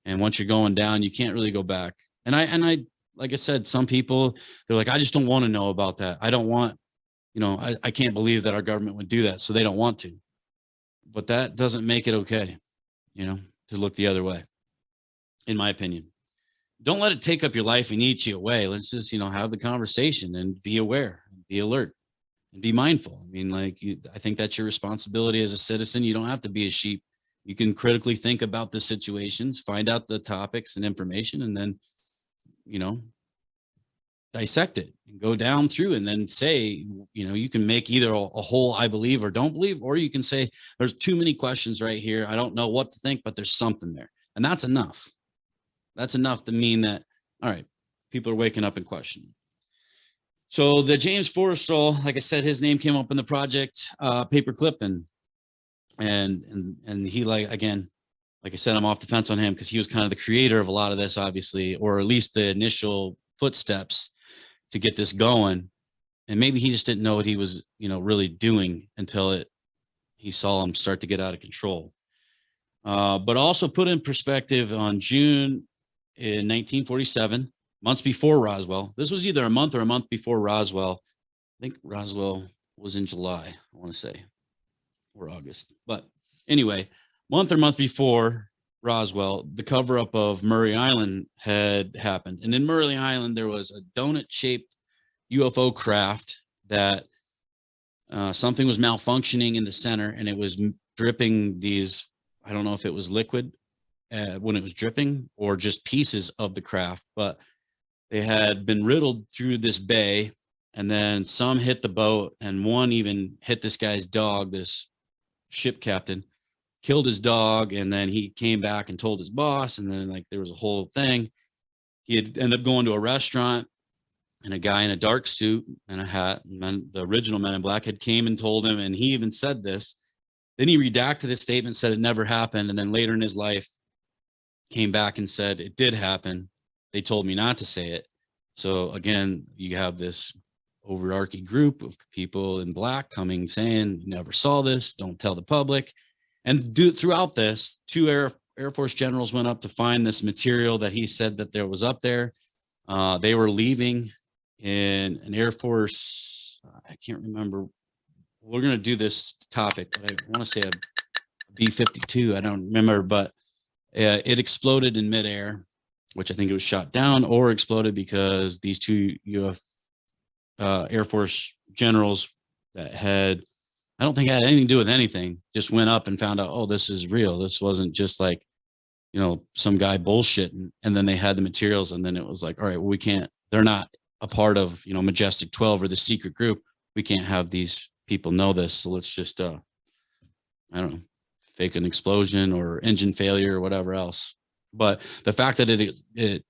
And once you're going down, you can't really go back. And I, like I said, some people, they're like, I just don't want to know about that. I don't want, you know, I can't believe that our government would do that. So they don't want to, but that doesn't make it okay, you know, to look the other way, in my opinion. Don't let it take up your life and eat you away. Let's just, you know, have the conversation and be aware, be alert. And be mindful. I mean, like, I think that's your responsibility as a citizen. You don't have to be a sheep. You can critically think about the situations, find out the topics and information, and then, you know, dissect it and go down through and then say, you know, you can make either a whole I believe or don't believe, or you can say there's too many questions right here. I don't know what to think, but there's something there. And that's enough. That's enough to mean that, all right, people are waking up and questioning. So the James Forrestal, like I said, his name came up in the project paperclip, and he, like, again, like I said, I'm off the fence on him because he was kind of the creator of a lot of this, obviously, or at least the initial footsteps to get this going. And maybe he just didn't know what he was, really doing until he saw him start to get out of control. But also put in perspective, on June in 1947, months before Roswell. This was either a month or a month before Roswell. I think Roswell was in July, I want to say, or August. But anyway, month before Roswell, the cover up of Maury Island had happened. And in Maury Island, there was a donut shaped UFO craft that something was malfunctioning in the center, and it was dripping these, I don't know if it was liquid when it was dripping or just pieces of the craft, but they had been riddled through this bay, and then some hit the boat, and one even hit this guy's dog, this ship captain, killed his dog, and then he came back and told his boss, and then like there was a whole thing. He had ended up going to a restaurant, and a guy in a dark suit and a hat, and the original Men in Black had came and told him, and he even said this. Then he redacted his statement, said it never happened, and then later in his life came back and said it did happen. They told me not to say it. So again, you have this overarching group of people in black coming saying, you never saw this, don't tell the public. And throughout this, two Air Force generals went up to find this material that he said that there was up there. They were leaving in an Air Force, I can't remember. We're going to do this topic, but I want to say a B-52. I don't remember, but it exploded in midair, which I think it was shot down or exploded because these two Air Force generals that I don't think it had anything to do with anything, just went up and found out, oh, this is real. This wasn't just like, some guy bullshitting. And then they had the materials, and then it was like, all right, well, we can't, they're not a part of, Majestic 12 or the secret group. We can't have these people know this. So let's just, I don't know, fake an explosion or engine failure or whatever else. But the fact that it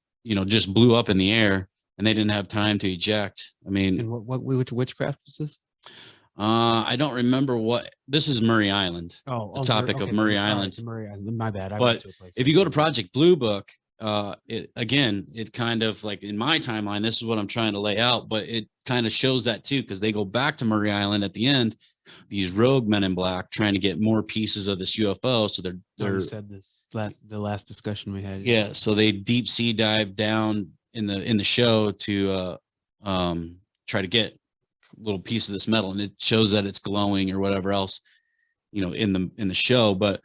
just blew up in the air and they didn't have time to eject. I mean, And which craft was this? I don't remember what this is. Maury Island. The topic of Maury Island. Maury Island. My bad. I But went to a place if you go to Project Blue Book, it kind of like in my timeline, this is what I'm trying to lay out, but it kind of shows that too, because they go back to Maury Island at the end, these rogue Men in Black trying to get more pieces of this UFO. So you said this the last discussion we had. Yeah. So they deep sea dive down in the show to try to get little piece of this metal, and it shows that it's glowing or whatever else, in the show. But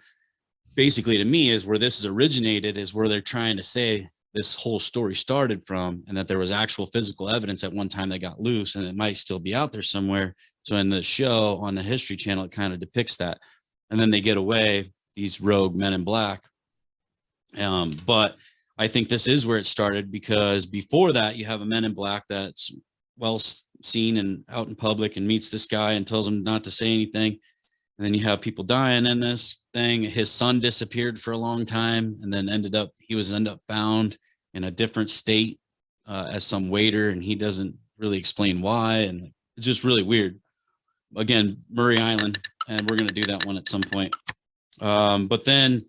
basically, to me, is where this is originated, is where they're trying to say this whole story started from, and that there was actual physical evidence at one time that got loose, and it might still be out there somewhere. So in the show on the History Channel, it kind of depicts that. And then they get away, these rogue Men in Black. But I think this is where it started, because before that, you have a Men in Black that's well seen and out in public and meets this guy and tells him not to say anything. And then you have people dying in this thing. His son disappeared for a long time, and then ended up found in a different state as some waiter, and he doesn't really explain why. And it's just really weird. Again, Maury Island, and we're going to do that one at some point. But then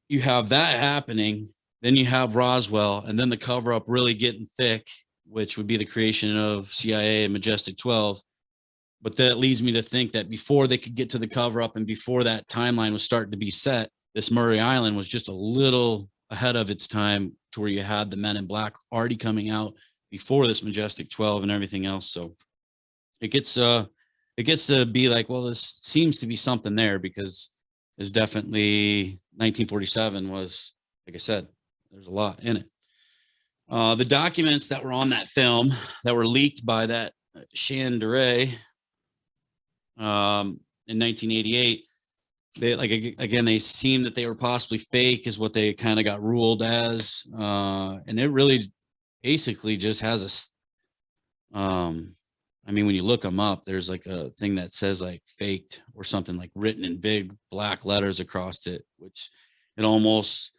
you have that happening. Then you have Roswell, and then the cover up really getting thick, which would be the creation of CIA and Majestic 12. But that leads me to think that before they could get to the cover up, and before that timeline was starting to be set, this Maury Island was just a little ahead of its time, to where you had the Men in Black already coming out before this Majestic 12 and everything else. So it gets to be like, well, this seems to be something there, because it's definitely 1947 was, like I said, there's a lot in it. The documents that were on that film that were leaked by that Chandray in 1988, they seem that they were possibly fake, is what they kind of got ruled as. And it really basically just has when you look them up, there's like a thing that says like faked or something, like written in big black letters across it, which it almost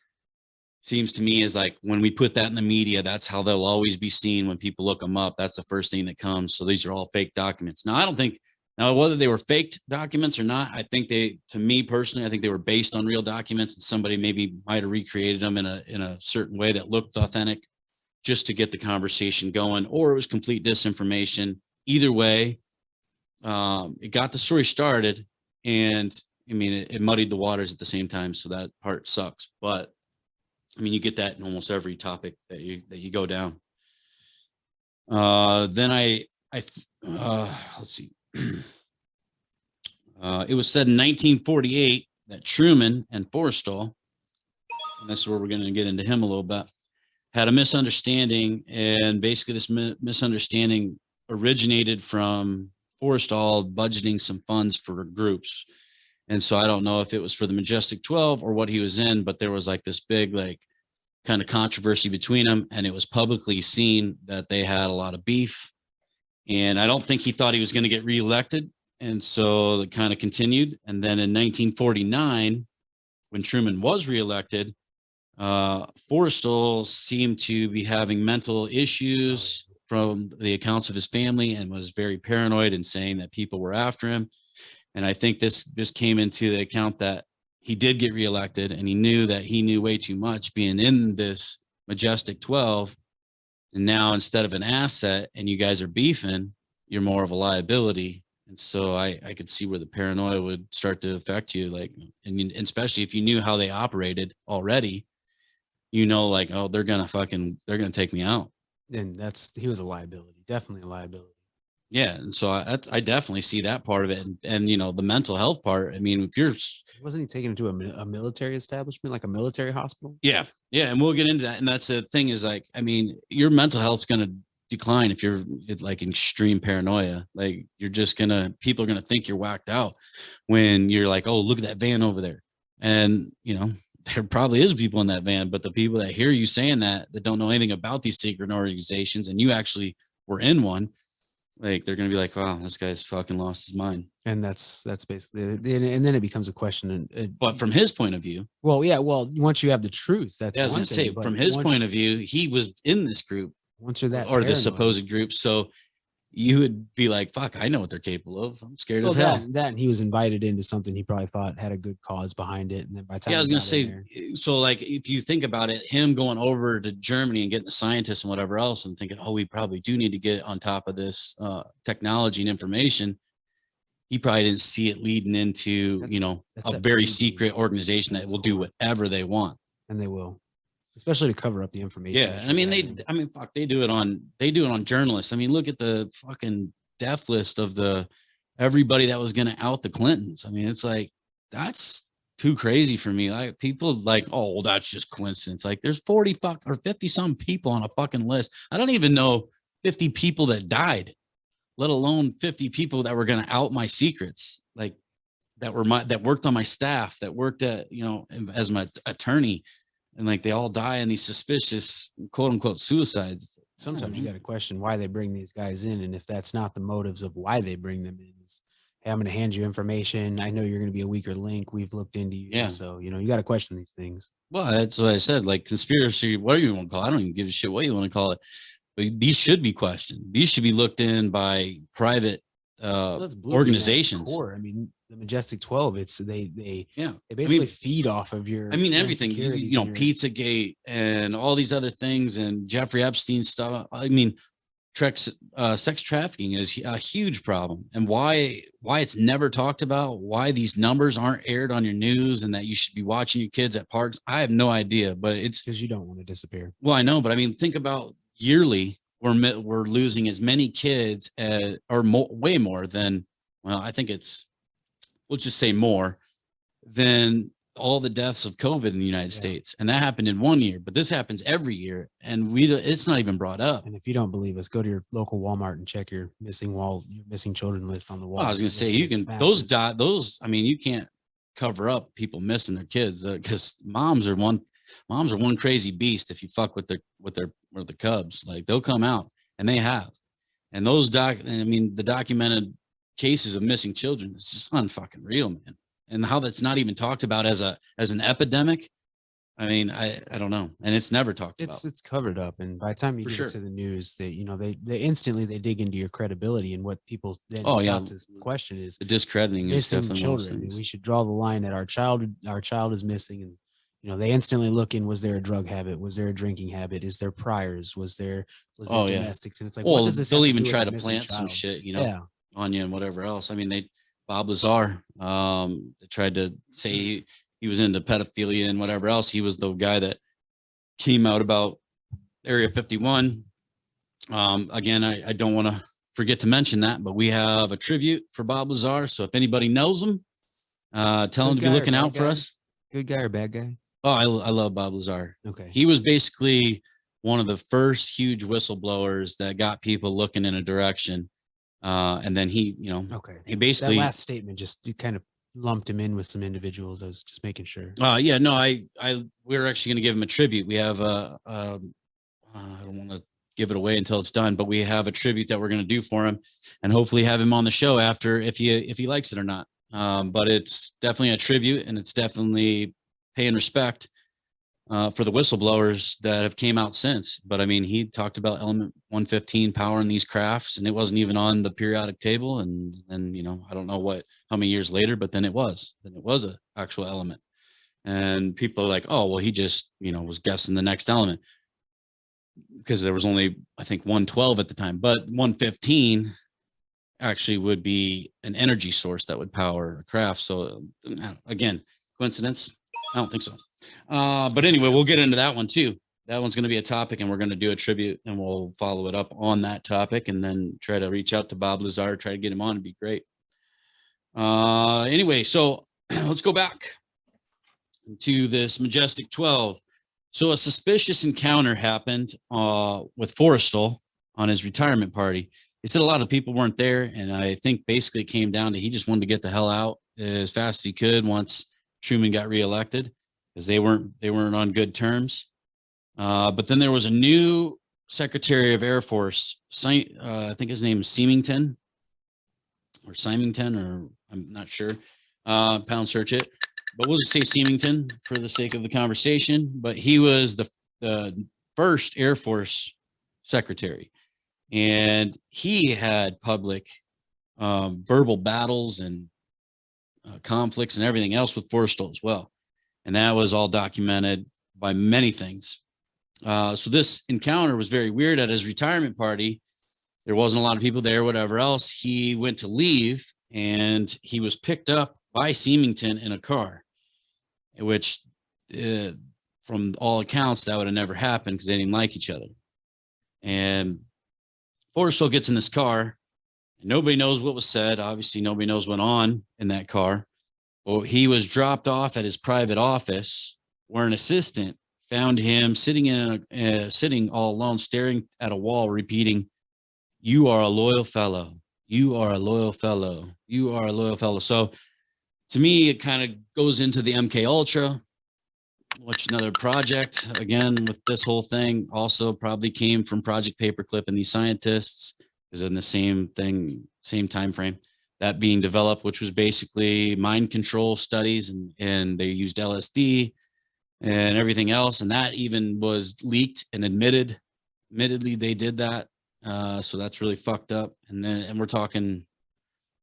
seems to me is like, when we put that in the media, that's how they'll always be seen when people look them up. That's the first thing that comes. So these are all fake documents. Now, I don't think Now, whether they were faked documents or not, I think to me personally, I think they were based on real documents, and somebody maybe might have recreated them in a certain way that looked authentic just to get the conversation going, or it was complete disinformation. Either way, it got the story started, and I mean, it muddied the waters at the same time. So that part sucks. But I mean, you get that in almost every topic that you go down. Then let's see. It was said in 1948 that Truman and Forrestal, and this is where we're going to get into him a little bit, had a misunderstanding, and basically this misunderstanding originated from Forrestal budgeting some funds for groups. And so I don't know if it was for the Majestic 12 or what he was in, but there was like this big, like, kind of controversy between them, and it was publicly seen that they had a lot of beef. And I don't think he thought he was going to get reelected. And so it kind of continued. And then in 1949, when Truman was reelected, Forrestal seemed to be having mental issues from the accounts of his family, and was very paranoid and saying that people were after him. And I think this just came into the account that he did get reelected, and he knew that he knew way too much being in this Majestic 12. And now, instead of an asset and you guys are beefing, you're more of a liability. And so I could see where the paranoia would start to affect you. Like, and especially if you knew how they operated already, like, oh, they're going to take me out. And he was a liability, definitely a liability. Yeah. And so I definitely see that part of it. And the mental health part. I mean, if you're, wasn't he taken into a military establishment, like a military hospital? Yeah. Yeah. And we'll get into that. And that's the thing is, like, I mean, your mental health's going to decline if you're like extreme paranoia. Like, people are going to think you're whacked out when you're like, oh, look at that van over there. And, there probably is people in that van, but the people that hear you saying that don't know anything about these secret organizations, and you actually were in one, like, they're going to be like, wow, this guy's fucking lost his mind. And that's basically it. And then it becomes a question. But from his point of view, once you have the truth, that's I was going to say, from his point of view, he was in this group, once you're that, or the supposed group. So you would be like, fuck, I know what they're capable of. I'm scared as hell. That and he was invited into something he probably thought had a good cause behind it. And then by the time, I was going to say, so like, if you think about it, him going over to Germany and getting the scientists and whatever else, and thinking, oh, we probably do need to get on top of this technology and information. He probably didn't see it leading into, a very secret organization that will do whatever they want. And they will. Especially to cover up the information. Yeah. I mean, fuck, they do it on journalists. I mean, look at the fucking death list of everybody that was going to out the Clintons. I mean, it's like, that's too crazy for me. Like, people like, oh, well, that's just coincidence. Like, there's 40 or 50 some people on a fucking list. I don't even know 50 people that died, let alone 50 people that were going to out my secrets. Like, that worked on my staff, that worked at, as my attorney. And like, they all die in these suspicious, quote unquote, suicides. Sometimes you got to question why they bring these guys in. And if that's not the motives of why they bring them in, is, hey, I'm going to hand you information. I know you're going to be a weaker link. We've looked into you. Yeah. So, you got to question these things. Well, that's what I said, like, conspiracy, whatever you want to call it. I don't even give a shit what you want to call it. But these should be questioned. These should be looked in by private organizations. I mean, the Majestic 12, they basically feed off of your, everything, Pizzagate and all these other things, and Jeffrey Epstein stuff. I mean, sex trafficking is a huge problem, and why it's never talked about, why these numbers aren't aired on your news, and that you should be watching your kids at parks. I have no idea, but it's because you don't want to disappear. Well, I know, but I mean, think about yearly, we're losing as many kids way more than, well, I think we'll just say more than all the deaths of COVID in the United States. And that happened in 1 year, but this happens every year, and it's not even brought up. And if you don't believe us, go to your local Walmart and check your missing children list on the wall. Well, I was going to say, you can't cover up people missing their kids, because moms are one crazy beast. If you fuck with the cubs, like, they'll come out, and they have. And the documented cases of missing children, it's just unfucking real, man. And how that's not even talked about as an epidemic. I mean, I don't know. And it's never talked about. It's covered up, and by the time you For get sure. it to the news, they instantly they dig into your credibility, and what people then Oh, yeah. stop to question is The discrediting is missing definitely one of those children. things. We should draw the line at our child is missing, and they instantly look in, was there a drug habit, was there a drinking habit, is there priors, was there Oh, yeah. domestics, and it's like, what Well, does this have they'll to even do with try a to missing plant some child? shit, Yeah. on you and whatever else. I mean, Bob Lazar, they tried to say he was into pedophilia and whatever else. He was the guy that came out about Area 51. Again, I don't want to forget to mention that, but we have a tribute for Bob Lazar. So if anybody knows him, tell him Good to be guy or looking bad out for guy? us. Good guy or bad guy? Oh, I love Bob Lazar. Okay. He was basically one of the first huge whistleblowers that got people looking in a direction. And then he Okay. he basically, That last statement just kind of lumped him in with some individuals. I was just making sure. yeah, no, we're actually going to give him a tribute. We have I don't want to give it away until it's done, but we have a tribute that we're going to do for him, and hopefully have him on the show after, if he likes it or not. But it's definitely a tribute, and it's definitely paying respect for the whistleblowers that have came out since. But I mean, he talked about element 115 power in these crafts, and it wasn't even on the periodic table. And then, I don't know how many years later, but then it was a actual element. And people are like, oh, well, he just, was guessing the next element, because there was only, I think, 112 at the time, but 115 actually would be an energy source that would power a craft. So again, coincidence? I don't think so. But anyway, we'll get into that one too. That one's going to be a topic, and we're going to do a tribute, and we'll follow it up on that topic, and then try to reach out to Bob Lazar, try to get him on. It'd be great. Anyway, so let's go back to this Majestic 12. So a suspicious encounter happened with Forrestal on his retirement party. He said a lot of people weren't there, and I think basically it came down to he just wanted to get the hell out as fast as he could once Truman got reelected, because they weren't on good terms. But then there was a new Secretary of Air Force. I think his name is Symington, or I'm not sure. Pound search it, but we'll just say Symington for the sake of the conversation. But he was the first Air Force secretary, and he had public verbal battles and conflicts and everything else with Forrestal as well. And that was all documented by many things. So this encounter was very weird. At his retirement party, there wasn't a lot of people there, whatever else. He went to leave, and he was picked up by Symington in a car, which from all accounts, that would have never happened because they didn't like each other. And Forrestal gets in this car. Nobody knows what was said. Obviously, nobody knows what went on in that car. Well, he was dropped off at his private office, where an assistant found him sitting all alone, staring at a wall, repeating, "You are a loyal fellow. You are a loyal fellow. You are a loyal fellow." So to me, it kind of goes into the MK Ultra, which another project, again, with this whole thing, also probably came from Project Paperclip and these scientists, is in the same thing, same time frame, that being developed, which was basically mind control studies, and they used LSD and everything else, and that even was leaked and admittedly they did that. So that's really fucked up. And we're talking,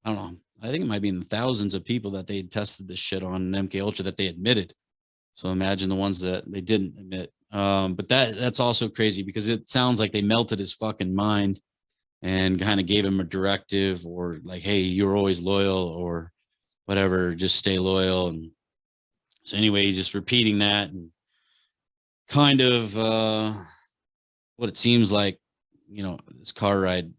I don't know, I think it might be in the thousands of people that they tested this shit on MK Ultra that they admitted. So imagine the ones that they didn't admit. But that's also crazy, because it sounds like they melted his fucking mind and kind of gave him a directive, or like, hey, you're always loyal, or whatever, just stay loyal. And so anyway, just repeating that, and kind of what it seems like, this car ride,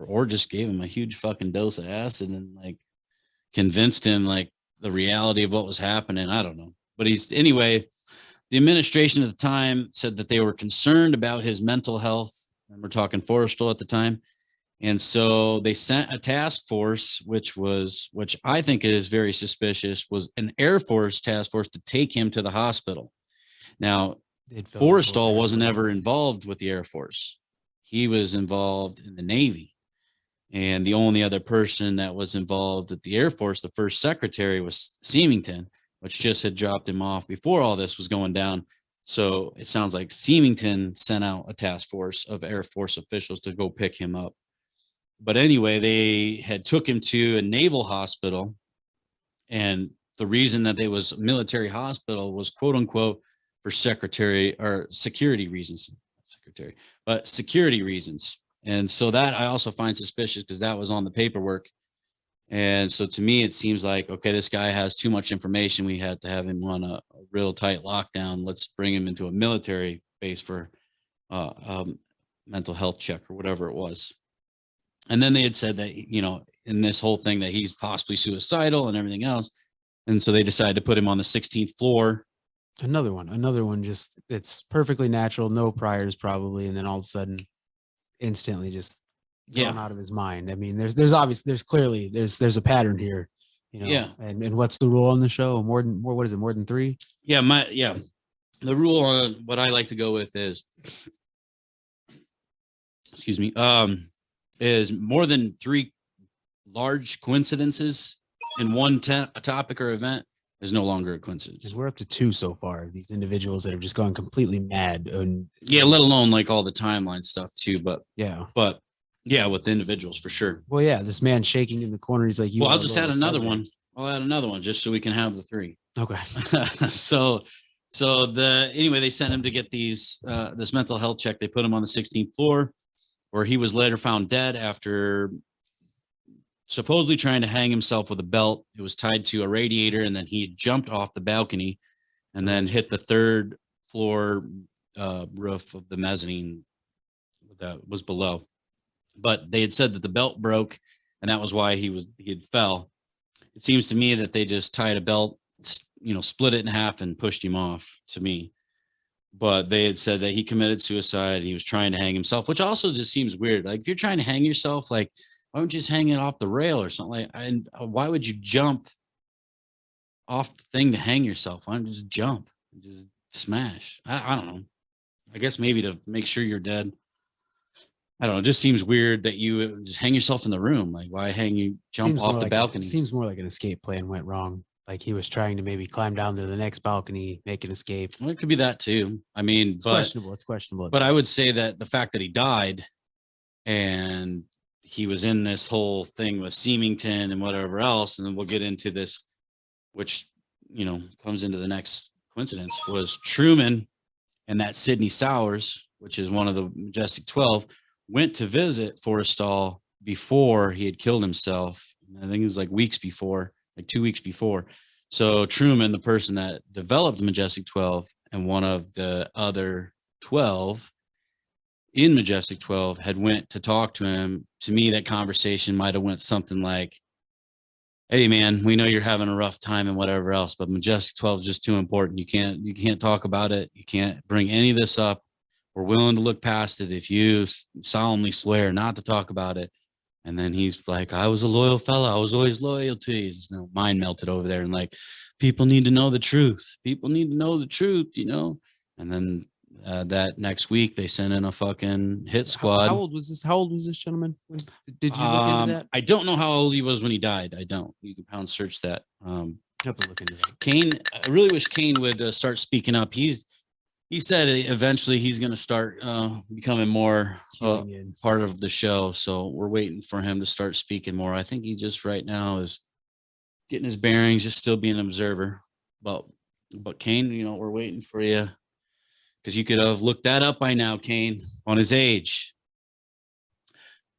or just gave him a huge fucking dose of acid and like convinced him like the reality of what was happening. I don't know. But anyway, the administration at the time said that they were concerned about his mental health. And we're talking Forrestal at the time. And so they sent a task force, which I think is very suspicious, was an Air Force task force to take him to the hospital. Now, Forrestal wasn't ever involved with the Air Force. He was involved in the Navy. And the only other person that was involved at the Air Force, the first secretary, was Symington. which just had dropped him off before all this was going down. So it sounds like Seamington sent out a task force of Air Force officials to go pick him up. But anyway, they had took him to a naval hospital, and the reason that it was a military hospital was quote unquote for security reasons, security reasons. And so that I also find suspicious because that was on the paperwork. And so to me, it seems like, okay, this guy has too much information. We had to have him on a real tight lockdown. Let's bring him into a military base for mental health check or whatever it was. And then they had said that, in this whole thing that he's possibly suicidal and everything else. And so they decided to put him on the 16th floor. Another one, just, it's perfectly natural, no priors probably. And then all of a sudden, instantly just gone out of his mind. I mean, there's clearly a pattern here, Yeah. And what's the rule on the show? More than 3? Yeah. The rule on what I like to go with is, is more than 3 large coincidences in one topic or event is no longer a coincidence. And we're up to 2 so far. These individuals that have just gone completely mad. And let alone like all the timeline stuff too. But with individuals for sure. Well, yeah, this man shaking in the corner. He's like, I'll just add another one. I'll add another one just so we can have the 3. Okay. Anyway, they sent him to get this mental health check. They put him on the 16th floor, where he was later found dead after supposedly trying to hang himself with a belt. It was tied to a radiator, and then he jumped off the balcony and then hit the 3rd floor roof of the mezzanine that was below. But they had said that the belt broke, and that was why he had fell. It seems to me that they just tied a belt, split it in half and pushed him off, to me. But they had said that he committed suicide and he was trying to hang himself, which also just seems weird. Like, if you're trying to hang yourself, like, why don't you just hang it off the rail or something? And why would you jump off the thing to hang yourself? Why don't you just jump, just smash? I don't know. I guess maybe to make sure you're dead. I don't know. It just seems weird that you just hang yourself in the room. Like, why jump off the balcony? It seems more like an escape plan went wrong. Like, he was trying to maybe climb down to the next balcony, make an escape. Well, it could be that too. I mean, it's questionable. It's questionable. But I would say that the fact that he died and he was in this whole thing with Seamington and whatever else, and then we'll get into this, which, comes into the next coincidence, was Truman and that Sidney Sowers, which is one of the Majestic 12, went to visit Forrestal before he had killed himself. I think it was like 2 weeks before. So Truman, the person that developed the Majestic 12, and one of the other 12 in Majestic 12 had went to talk to him. To me, that conversation might have went something like, hey man, we know you're having a rough time and whatever else, but Majestic 12 is just too important. You can't talk about it. You can't bring any of this up. We're willing to look past it if you solemnly swear not to talk about it. And then he's like, I was a loyal fella. I was always loyal to you. Mind melted over there. And like, people need to know the truth. People need to know the truth, And then that next week, they sent in a fucking hit squad. How old was this gentleman? Did you look into that? I don't know how old he was when he died. I don't. You can pound search that. Have to look into that. Kane, I really wish Kane would start speaking up. He said eventually he's going to start becoming more part of the show. So we're waiting for him to start speaking more. I think he just right now is getting his bearings, just still being an observer. But Kane, we're waiting for you, because you could have looked that up by now, Kane, on his age.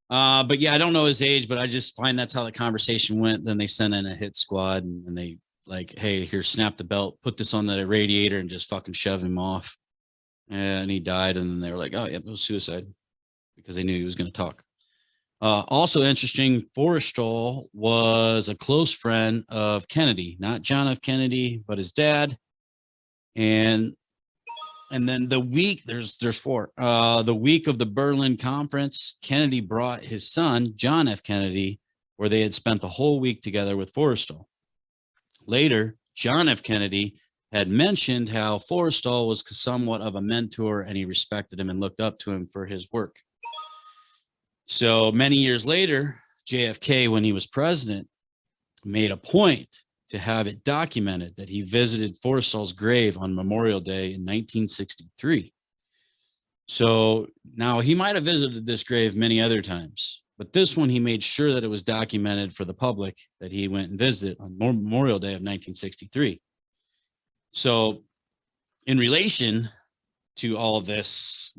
But yeah, I don't know his age, but I just find that's how the conversation went. Then they sent in a hit squad, and they like, hey, here, snap the belt, put this on the radiator, and just fucking shove him off. And he died. And then they were like, oh, yeah, it was suicide, because they knew he was going to talk. Also interesting, Forrestal was a close friend of Kennedy, not John F. Kennedy, but his dad. And then the week, there's 4. The week of the Berlin conference, Kennedy brought his son, John F. Kennedy, where they had spent the whole week together with Forrestal. Later, John F. Kennedy had mentioned how Forrestal was somewhat of a mentor, and he respected him and looked up to him for his work. So many years later, JFK, when he was president, made a point to have it documented that he visited Forrestal's grave on Memorial Day in 1963. So now he might have visited this grave many other times, but this one he made sure that it was documented for the public that he went and visited on Memorial Day of 1963. So in relation to all of this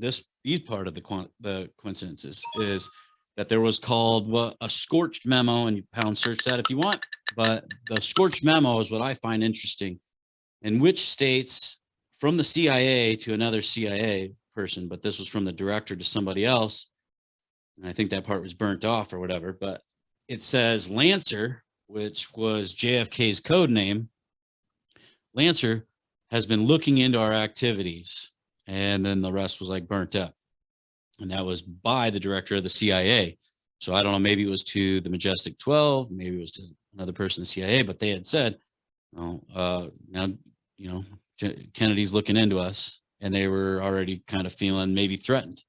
part of the coincidences is that there was called a scorched memo, and you pound search that if you want. But the scorched memo is what I find interesting, in which states from the CIA to another CIA person, but this was from the director to somebody else. And I think that part was burnt off or whatever, but it says Lancer, which was JFK's code name. Lancer has been looking into our activities, and then the rest was like burnt up. And that was by the director of the CIA. So I don't know, maybe it was to the Majestic 12, maybe it was to another person in the CIA, but they had said, oh, now, you know, Kennedy's looking into us, and they were already kind of feeling maybe threatened.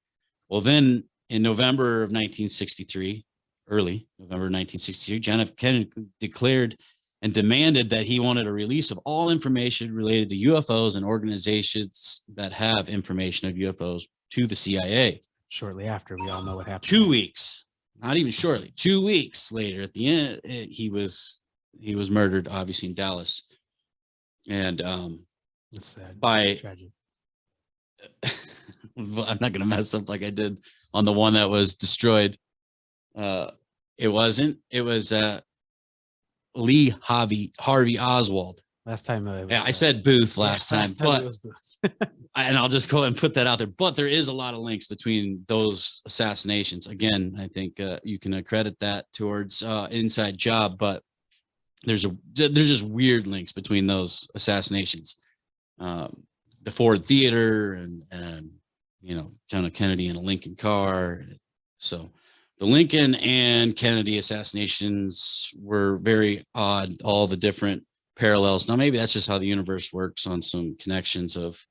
Well, then in November of 1963, early November 1963, John F. Kennedy declared and demanded that he wanted a release of all information related to UFOs and organizations that have information of UFOs to the CIA. Shortly after, we all know what happened. 2 weeks, not even shortly, 2 weeks later, at the end, he was murdered, obviously in Dallas, and That's sad. by Tragic. I'm not gonna mess up like I did on the one that was destroyed. It wasn't. It was Lee Harvey Oswald. Last time, Yeah, I said Booth last time, but it was Booth. and I'll just go ahead and put that out there. But there is a lot of links between those assassinations. Again, I think you can accredit that towards inside job, but there's just weird links between those assassinations. The Ford Theater and you know, John F. Kennedy in a Lincoln car. So the Lincoln and Kennedy assassinations were very odd, all the different parallels. Now, maybe that's just how the universe works on some connections of,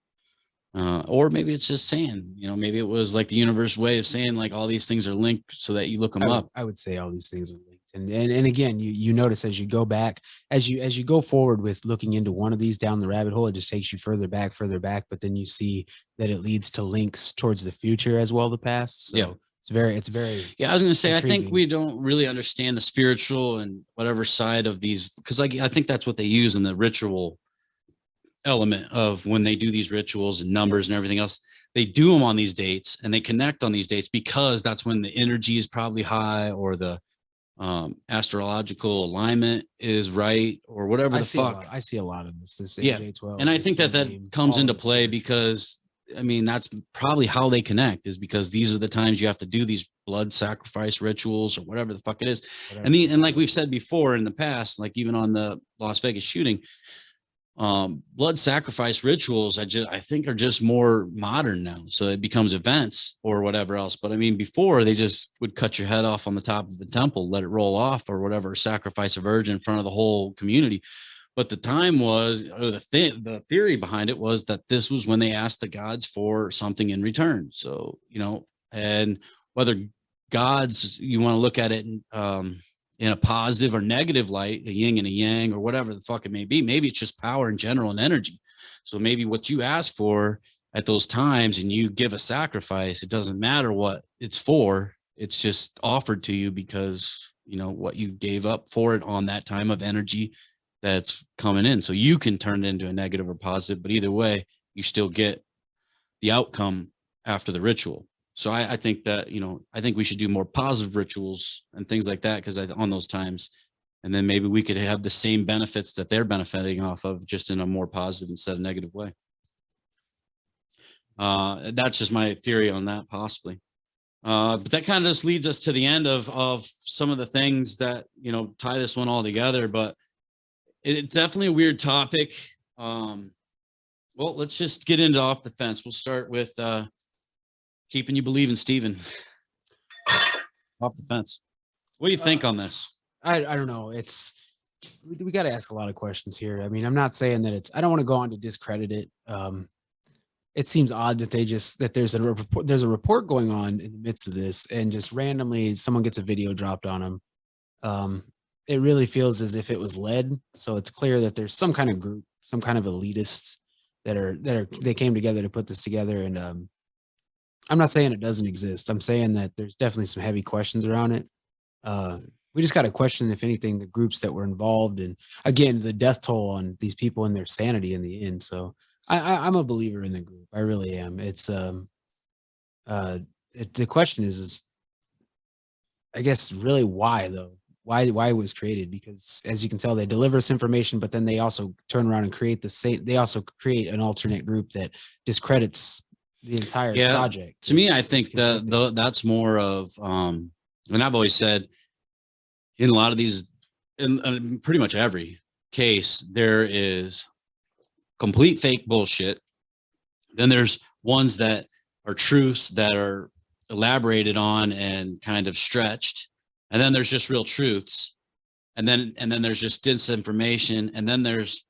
or maybe it's just saying, you know, maybe it was like the universe way of saying like all these things are linked so that you look them up. I would say all these things are linked. And again, you notice as you go back, as you go forward with looking into one of these down the rabbit hole, it just takes you further back, but then you see that it leads to links towards the future as well, the past. So Yeah. It's very Yeah, I was going to say, intriguing. I think we don't really understand the spiritual and whatever side of these, because I think that's what they use in the ritual element of when they do these rituals and numbers and everything else. They do them on these dates and they connect on these dates because that's when the energy is probably high or the astrological alignment is right or whatever the fuck. I see a lot of this Yeah. MJ-12. And I think that comes into play because I mean, that's probably how they connect is because these are the times you have to do these blood sacrifice rituals or whatever the fuck it is. And like we've said before in the past, like even on the Las Vegas shooting, blood sacrifice rituals, I think are just more modern now. So it becomes events or whatever else. But I mean, before they just would cut your head off on the top of the temple, let it roll off or whatever, sacrifice a virgin in front of the whole community. But the time was, or the theory behind it was that this was when they asked the gods for something in return. So, you know, and whether gods, you want to look at it in a positive or negative light, a yin and a yang, or whatever the fuck it may be. Maybe it's just power in general and energy. So maybe what you ask for at those times and you give a sacrifice, it doesn't matter what it's for. It's just offered to you because, you know, what you gave up for it on that time of energy that's coming in. So you can turn it into a negative or positive, but either way, you still get the outcome after the ritual. So I think that, you know, I think we should do more positive rituals and things like that because on those times, and then maybe we could have the same benefits that they're benefiting off of just in a more positive instead of negative way. That's just my theory on that possibly. But that kind of just leads us to the end of some of the things that, you know, tie this one all together, but it's definitely a weird topic. Well, let's just get into off the fence. We'll start with keeping you believing, Stephen. Off the fence. What do you think on this? I don't know. We got to ask a lot of questions here. I mean, I'm not saying that I don't want to go on to discredit it. It seems odd that there's a report going on in the midst of this and just randomly someone gets a video dropped on them. it really feels as if it was led. So it's clear that there's some kind of group, some kind of elitists they came together to put this together. And I'm not saying it doesn't exist. I'm saying that there's definitely some heavy questions around it. We just got to question, if anything, the groups that were involved, and again, the death toll on these people and their sanity in the end. So I'm a believer in the group. I really am. It's the question is, I guess, really why though? Why it was created? Because as you can tell, they deliver us information, but then they also turn around and create the same. They also create an alternate group that discredits the entire project. To me, I think that's more of, and I've always said, in a lot of these, in pretty much every case, there is complete fake bullshit. Then there's ones that are truths that are elaborated on and kind of stretched. And then there's just real truths. And then there's just disinformation. And then there's,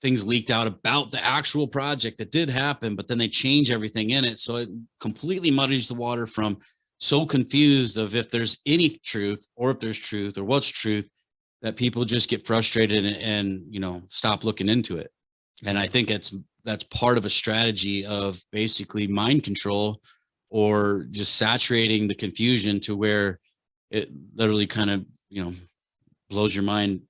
things leaked out about the actual project that did happen, but then they change everything in it. So it completely muddies the water from so confused of if there's any truth or if there's truth or what's truth, that people just get frustrated and stop looking into it. And I think that's part of a strategy of basically mind control, or just saturating the confusion to where it literally kind of, blows your mind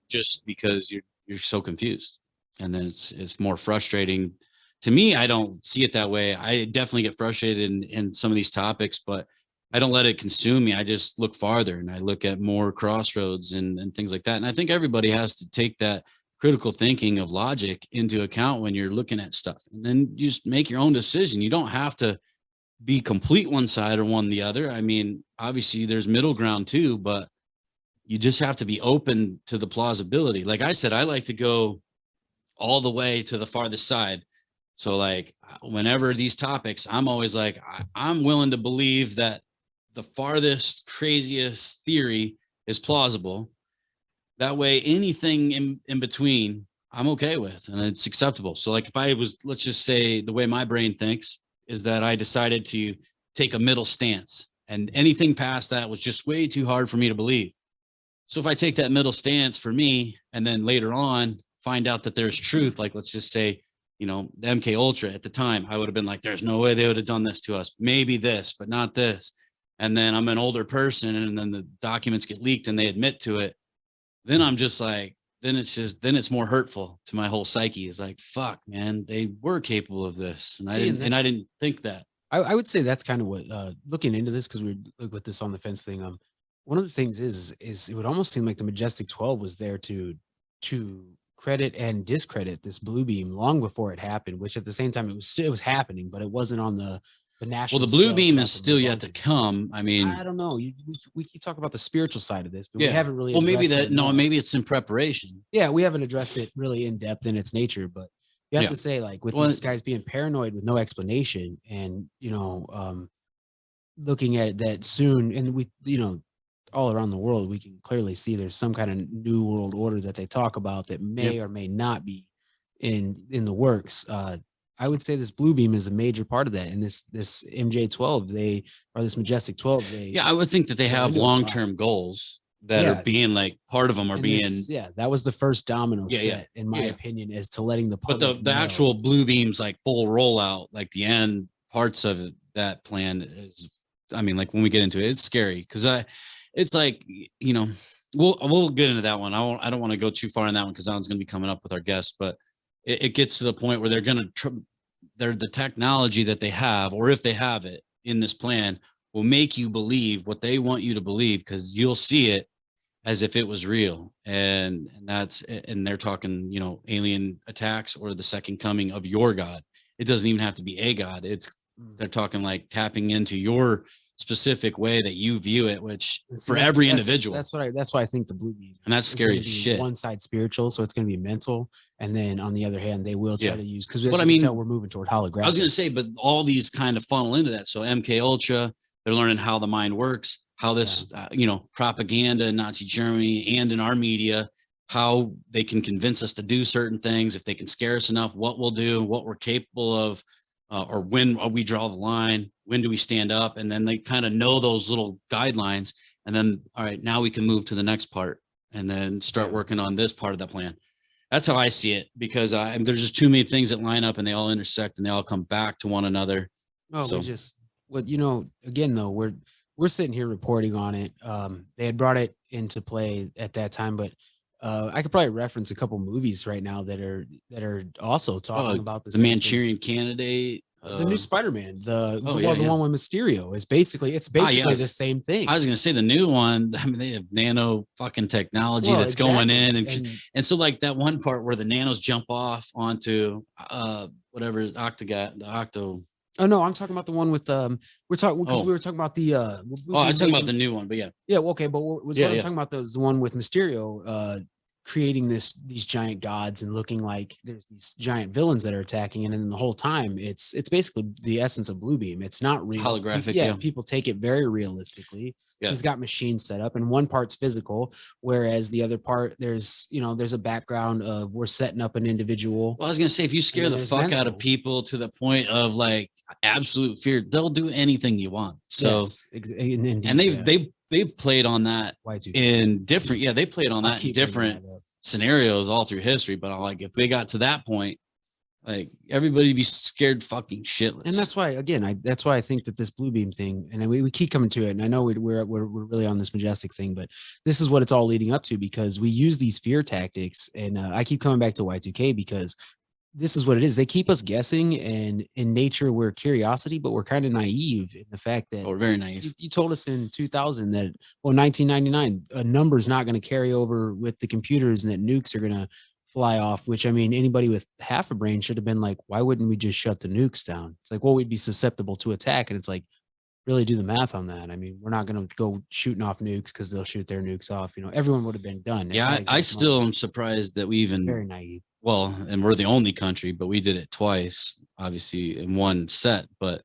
just because you're so confused. And then it's more frustrating. To me, I don't see it that way. I definitely get frustrated in some of these topics, but I don't let it consume me. I just look farther and I look at more crossroads and things like that. And I think everybody has to take that critical thinking of logic into account when you're looking at stuff, and then you just make your own decision. You don't have to be complete one side or one the other. I mean, obviously there's middle ground too, but you just have to be open to the plausibility. Like I said, I like to go all the way to the farthest side. So like whenever these topics, I'm always like, I'm willing to believe that the farthest, craziest theory is plausible. That way, anything in between, I'm okay with, and it's acceptable. So like if I was, let's just say the way my brain thinks is that I decided to take a middle stance, and anything past that was just way too hard for me to believe. So if I take that middle stance for me, and then later on find out that there's truth, like let's just say, the MK Ultra at the time, I would have been like, there's no way they would have done this to us. Maybe this, but not this. And then I'm an older person, and then the documents get leaked and they admit to it. Then I'm just like, then it's more hurtful to my whole psyche. It's like, fuck, man, they were capable of this. And I didn't think that. I would say that's kind of what, looking into this, because we're with this on the fence thing. One of the things is it would almost seem like the Majestic 12 was there to credit and discredit this Bluebeam long before it happened, which at the same time it was happening, but it wasn't on the national. Well, the Bluebeam is still yet to come. I mean, I don't know. We keep talking about the spiritual side of this, but we haven't really. Well, maybe maybe it's in preparation. Yeah, we haven't addressed it really in depth in its nature, but you have to say, like, with these guys being paranoid with no explanation, and looking at that soon, and we, all around the world, we can clearly see there's some kind of new world order that they talk about that may or may not be in the works. I would say this Bluebeam is a major part of that. And this MJ-12, this Majestic 12, I would think that they have long-term goals that are being like, part of them are being. That was the first domino set, in my opinion, as to letting the public. But the actual Bluebeam's like full rollout, like the end parts of that plan is, I mean, like when we get into it, it's scary because it's like, we'll get into that one. I don't want to go too far in that one because that one's going to be coming up with our guests, but it gets to the point where they're going to, the technology that they have, or if they have it in this plan, will make you believe what they want you to believe, because you'll see it as if it was real. And they're talking, alien attacks or the second coming of your God. It doesn't even have to be a God. They're talking like tapping into your specific way that you view it, which for every individual. That's why I think the Bluebeam, and that's scary as shit. One side spiritual, so it's going to be mental, and then on the other hand, they will try to use, because we're moving toward holographic. I was going to say, but all these kind of funnel into that. So MK Ultra, they're learning how the mind works, how this propaganda in Nazi Germany and in our media, how they can convince us to do certain things. If they can scare us enough, what we'll do, what we're capable of, or when we draw the line, when do we stand up? And then they kind of know those little guidelines, And then, all right, now we can move to the next part and then start Yeah. working on this part of the plan. That's how I see it, because there's just too many things that line up and they all intersect and they all come back to one another. No, So- we just again though, we're sitting here reporting on it. They had brought it into play at that time, but I could probably reference a couple movies right now that are also talking about the same thing. Manchurian Candidate. The new Spider-Man, the yeah. one with Mysterio is basically yes. the same thing. I was gonna say the new one. I mean, they have nano fucking technology Well, that's going in, exactly. and so like that one part where the nanos jump off onto whatever the octo. Oh no, I'm talking about the one with we're talking because Oh. we were talking about the I'm talking about the new one, but yeah. yeah, well, okay, but what Yeah, I'm yeah. talking about though is the one with Mysterio creating these giant gods and looking like there's these giant villains that are attacking, and then the whole time it's basically the essence of Bluebeam. It's not real. Holographic, Yeah, yeah. people take it very realistically. Yeah. He's got machines set up, and one part's physical, whereas the other part there's a background of we're setting up an individual. Well, I was gonna say, if you scare then the there's fuck out mental. of people to the point of like absolute fear, they'll do anything you want. So, Yes, indeed, and yeah. they've played on that Y2K. in different. Yeah, they played on I'll that in keep bringing different that up. scenarios all through history. But like, if they got to that point, like everybody be scared fucking shitless. And that's why, again, that's why I think that this Bluebeam thing, and we keep coming to it, and I know we're really on this Majestic thing, but this is what it's all leading up to, because we use these fear tactics, and I keep coming back to Y2K because this is what it is. They keep us guessing, and in nature we're curiosity, but we're kind of naive in the fact that we're very naive. you told us in 2000 that, well, 1999, a number's not going to carry over with the computers and that nukes are going to fly off, which, I mean, anybody with half a brain should have been like, why wouldn't we just shut the nukes down? It's like, well, we'd be susceptible to attack. And it's like, really do the math on that. I mean, we're not going to go shooting off nukes because they'll shoot their nukes off. Everyone would have been done. at Yeah, that I exact still moment. am surprised that we even Very naive. well, and we're the only country, but we did it twice, obviously in one set. But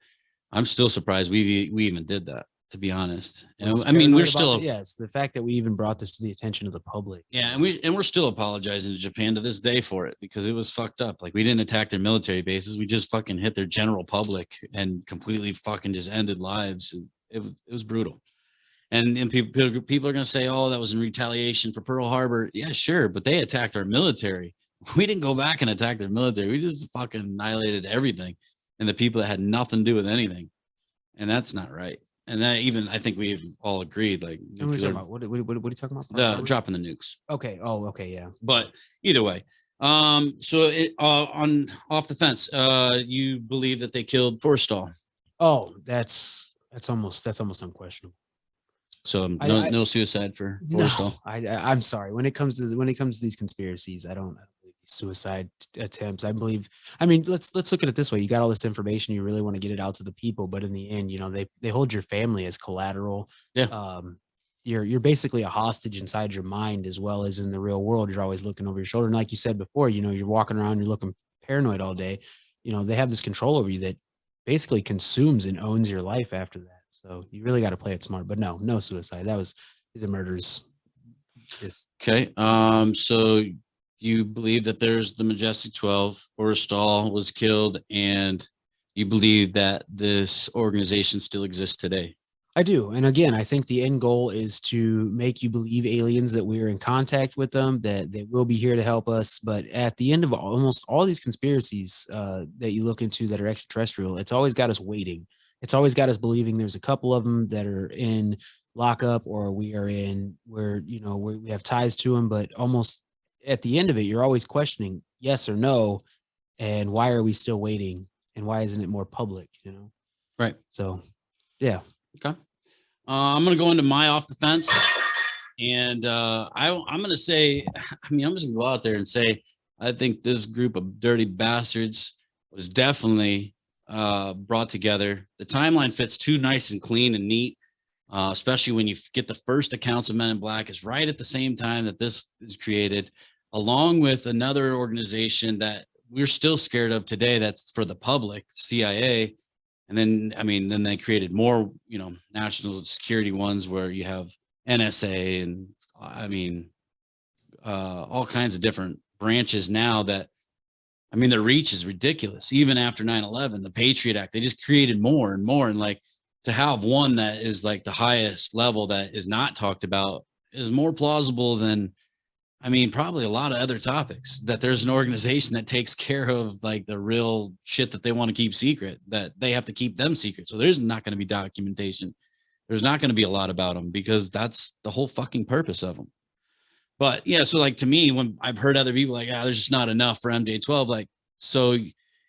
I'm still surprised we even did that, to be honest. What's I mean, paranoid we're about still that? Yes, the fact that we even brought this to the attention of the public. yeah, and we're still apologizing to Japan to this day for it, because it was fucked up. Like, we didn't attack their military bases, we just fucking hit their general public and completely fucking just ended lives. It was brutal. And people are gonna say, oh, that was in retaliation for Pearl Harbor. Yeah, sure, but they attacked our military. We didn't go back and attack their military. We just fucking annihilated everything and the people that had nothing to do with anything. And that's not right. And that even, I think we've all agreed, like, And what are you talking about? What are you talking about? the dropping the nukes. Okay. Oh, okay. Yeah. But either way, so it on off the fence, you believe that they killed Forrestal. Oh, that's almost unquestionable. So no suicide for No, Forrestal. I'm sorry. When it comes to these conspiracies, I don't believe these suicide attempts. I mean, let's look at it this way. You got all this information, you really want to get it out to the people, but in the end, they hold your family as collateral. Yeah. You're basically a hostage inside your mind as well as in the real world. You're always looking over your shoulder. And like you said before, you're walking around, you're looking paranoid all day. They have this control over you that basically consumes and owns your life after that. So you really got to play it smart. But no suicide. These are murders. Okay. So you believe that there's the Majestic 12, Forrestal was killed, and you believe that this organization still exists today. I do. And again, I think the end goal is to make you believe aliens, that we're in contact with them, that they will be here to help us. But at the end of almost all these conspiracies that you look into that are extraterrestrial, it's always got us waiting. It's always got us believing there's a couple of them that are in lockup, or we have ties to them. But almost at the end of it, you're always questioning yes or no. And why are we still waiting? And why isn't it more public? Right. So, yeah. Okay. I'm going to go into my off the fence, and I'm going to say, I'm just going to go out there and say, I think this group of dirty bastards was definitely brought together. The timeline fits too nice and clean and neat, especially when you get the first accounts of Men in Black is right at the same time that this is created, along with another organization that we're still scared of today. That's for the public, CIA. And then, then they created more, national security ones where you have NSA and all kinds of different branches now that, their reach is ridiculous. Even after 9/11, the Patriot Act, they just created more and more. And like, to have one that is like the highest level that is not talked about is more plausible than, I mean, probably a lot of other topics, that there's an organization that takes care of like the real shit that they want to keep secret, that they have to keep them secret. So there's not going to be documentation. There's not going to be a lot about them because that's the whole fucking purpose of them. But yeah, so like to me, when I've heard other people like, there's just not enough for MJ-12, like, so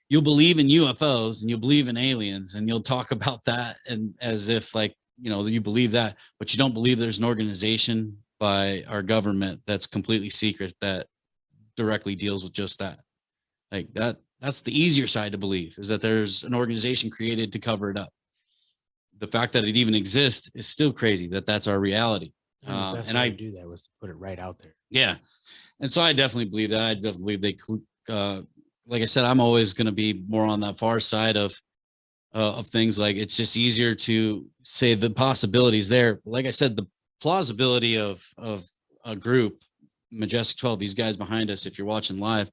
you'll believe in UFOs and you'll believe in aliens and you'll talk about that and as if like, you believe that, but you don't believe there's an organization by our government that's completely secret that directly deals with just that. Like that's the easier side to believe, is that there's an organization created to cover it up. The fact that it even exists is still crazy, that that's our reality. And the best way to do that was to put it right out there. Yeah. And so I definitely believe that. I definitely believe like I said, I'm always going to be more on that far side of things. Like it's just easier to say the possibilities there. Like I said, the plausibility of a group, Majestic 12, these guys behind us, if you're watching live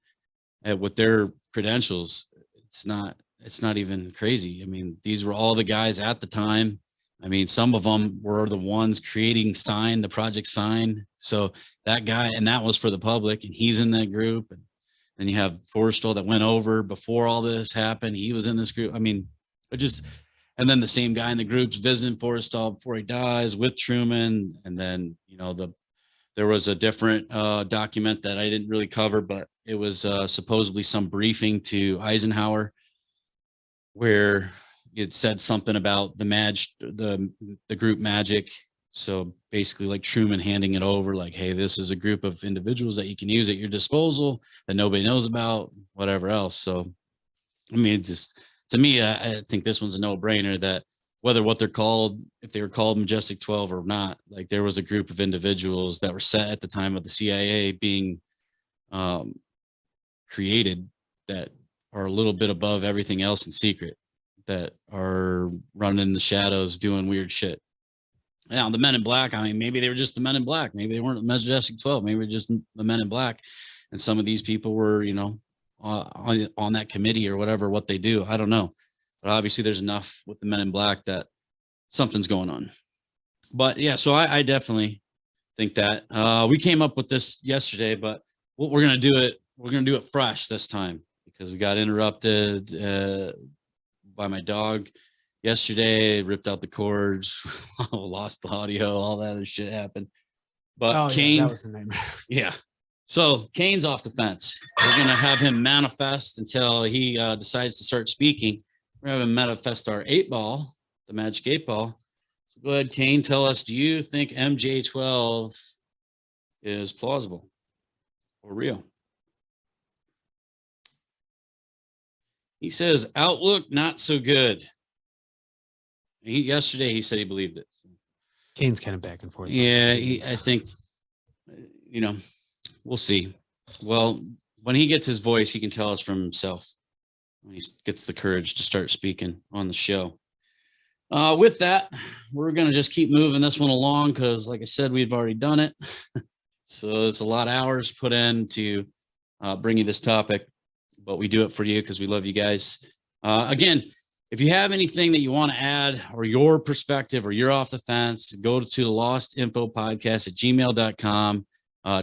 with their credentials, it's not even crazy. I mean, these were all the guys at the time. I mean, some of them were the ones creating Sign, the Project Sign. So that guy, and that was for the public, and he's in that group. And then you have Forrestal that went over before all this happened. He was in this group. I mean, and then the same guy in the group's visiting Forrestal before he dies with Truman. And then, there was a different document that I didn't really cover, but it was supposedly some briefing to Eisenhower where it said something about the group Magic. So basically like Truman handing it over, like, hey, this is a group of individuals that you can use at your disposal that nobody knows about, whatever else. So, I mean, just to me, I think this one's a no-brainer, that whether what they're called, if they were called Majestic 12 or not, like there was a group of individuals that were set at the time of the CIA being created that are a little bit above everything else in secret, that are running in the shadows doing weird shit. Now, the Men in Black, I mean, maybe they were just the Men in Black. Maybe they weren't the Majestic 12. Maybe they were just the Men in Black. And some of these people were, on that committee or whatever, what they do. I don't know. But obviously there's enough with the Men in Black that something's going on. But yeah, so I definitely think that. We came up with this yesterday, but what we're going to do it fresh this time, because we got interrupted by my dog yesterday, ripped out the cords, lost the audio, all that other shit happened. But Kane, that was a nightmare. Yeah. So Kane's off the fence. We're going to have him manifest until he decides to start speaking. We're going to have him manifest our 8-ball, the magic 8-ball. So go ahead, Kane, tell us, do you think MJ-12 is plausible or real? He says, outlook, not so good. Yesterday, he said he believed it. Kane's kind of back and forth. Yeah, I think, we'll see. Well, when he gets his voice, he can tell us from himself. When he gets the courage to start speaking on the show. With that, we're going to just keep moving this one along because, like I said, we've already done it. So it's a lot of hours put in to bring you this topic, but we do it for you because we love you guys. Again, if you have anything that you want to add, or your perspective, or you're off the fence, go to the lostinfopodcast@gmail.com.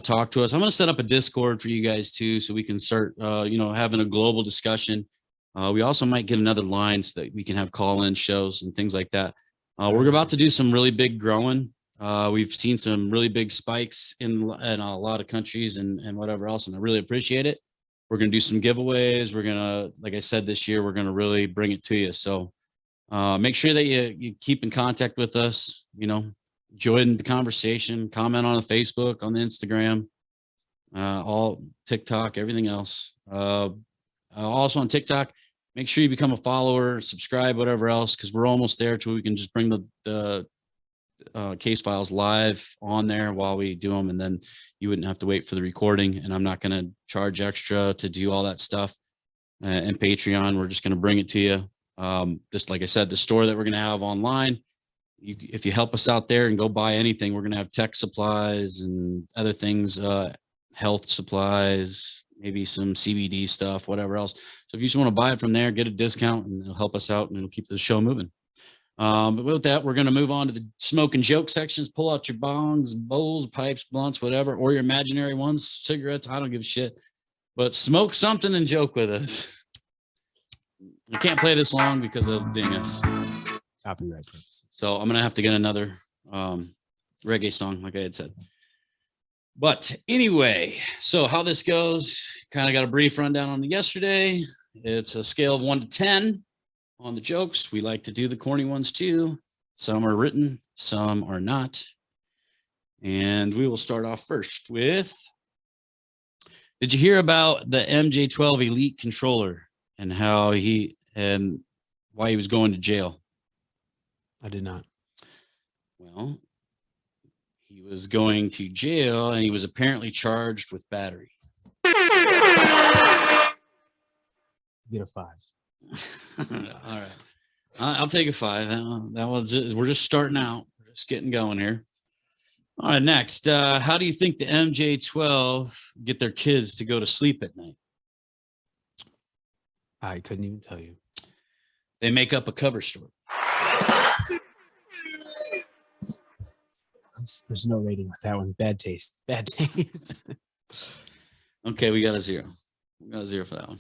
Talk to us. I'm going to set up a Discord for you guys too, so we can start, having a global discussion. We also might get another line so that we can have call-in shows and things like that. We're about to do some really big growing. We've seen some really big spikes in a lot of countries and whatever else, and I really appreciate it. We're going to do some giveaways. We're going to, like I said, this year, we're going to really bring it to you. So make sure that you keep in contact with us, join the conversation, comment on the Facebook, on the Instagram, all TikTok, everything else. Also on TikTok, make sure you become a follower, subscribe, whatever else, because we're almost there till we can just bring the case files live on there while we do them, and then you wouldn't have to wait for the recording, and I'm not going to charge extra to do all that stuff. And Patreon, we're just going to bring it to you. Just like I said, the store that we're going to have online, if you help us out there and go buy anything, we're going to have tech supplies and other things, health supplies, maybe some CBD stuff, whatever else. So if you just want to buy it from there, get a discount, and it'll help us out and it'll keep the show moving. But with that, we're going to move on to the smoke and joke sections. Pull out your bongs, bowls, pipes, blunts, whatever, or your imaginary ones, cigarettes. I don't give a shit. But smoke something and joke with us. We can't play this long because of ding us. Copyright purposes. So I'm going to have to get another reggae song, like I had said. But anyway, so how this goes, kind of got a brief rundown on yesterday. It's a scale of 1 to 10 on the jokes. We like to do the corny ones too. Some are written, some are not. And we will start off first with, did you hear about the MJ-12 elite controller and how and why he was going to jail? I did not. Well, he was going to jail and he was apparently charged with battery. Get a 5. All right. I'll take a 5. That was it. We're just starting out. We're just getting going here. All right, next. How do you think the MJ-12 get their kids to go to sleep at night? I couldn't even tell you. They make up a cover story. There's no rating with that one. Bad taste. Bad taste. Okay, we got a 0. We got a 0 for that one.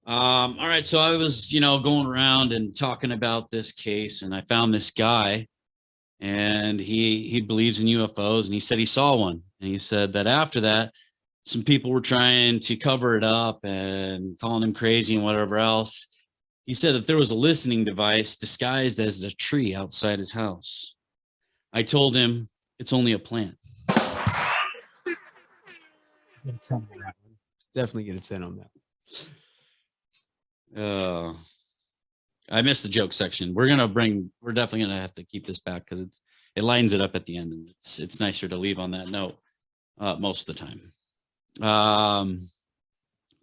All right, so I was, going around and talking about this case, and I found this guy, and he believes in UFOs, and he said he saw one, and he said that after that, some people were trying to cover it up and calling him crazy and whatever else. He said that there was a listening device disguised as a tree outside his house. I told him it's only a plant. Definitely get a 10 on that. I missed the joke section. We're definitely gonna have to keep this back because it lightens it up at the end, and it's nicer to leave on that note most of the time.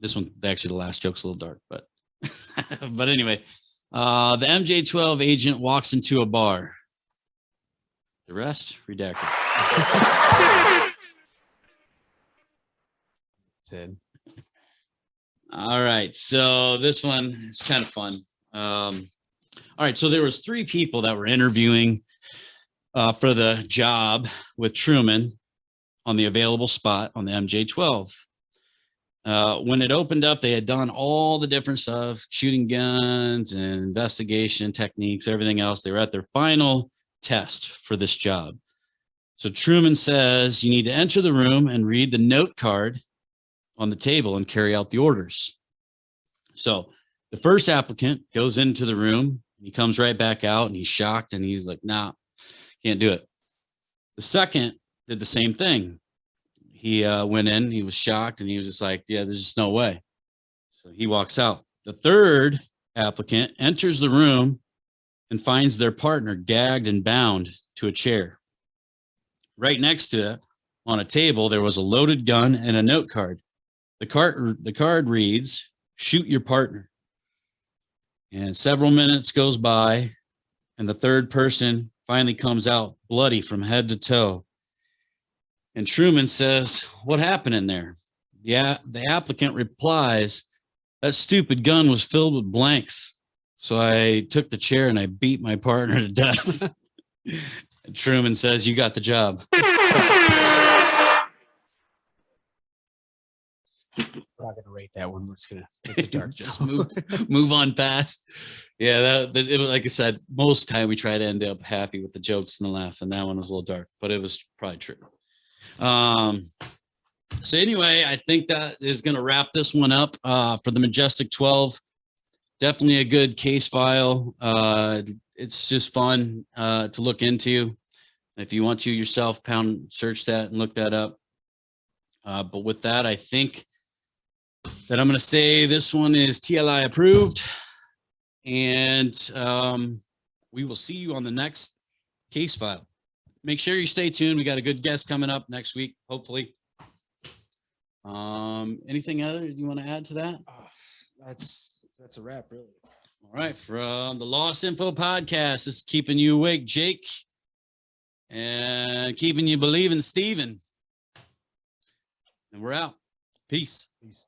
This one, actually, the last joke's a little dark, but but anyway, the MJ-12 agent walks into a bar. The rest redacted. 10. All right, so this one is kind of fun. All right, so there was 3 people that were interviewing for the job with Truman on the available spot on the MJ-12. When it opened up, they had done all the different stuff, shooting guns and investigation techniques, everything else. They were at their final test for this job. So Truman says, you need to enter the room and read the note card on the table and carry out the orders. So the first applicant goes into the room. He comes right back out and he's shocked and he's like, nah, can't do it. The second did the same thing. He went in, he was shocked, and he was just like, yeah, there's just no way. So he walks out. The third applicant enters the room and finds their partner gagged and bound to a chair. Right next to it, on a table, there was a loaded gun and a note card. The card reads, shoot your partner. And several minutes goes by, and the third person finally comes out bloody from head to toe. And Truman says, what happened in there? Yeah, the applicant replies, that stupid gun was filled with blanks. So I took the chair and I beat my partner to death. And Truman says, you got the job. We're not gonna rate that one. We're just gonna it's a dark just joke. move on past. Yeah, that it was, like I said, most of the time we try to end up happy with the jokes and the laugh, and that one was a little dark, but it was probably true. So anyway, I think that is going to wrap this one up for the Majestic 12. Definitely a good case file. It's just fun to look into. If you want to yourself, search that and look that up. But with that, I think that I'm going to say this one is TLI approved. And we will see you on the next case file. Make sure you stay tuned. We got a good guest coming up next week, hopefully. Anything other you want to add to that? That's a wrap, really. All right, from the Lost Info Podcast, this is keeping you awake, Jake, and keeping you believing, Steven. And we're out. Peace. Peace.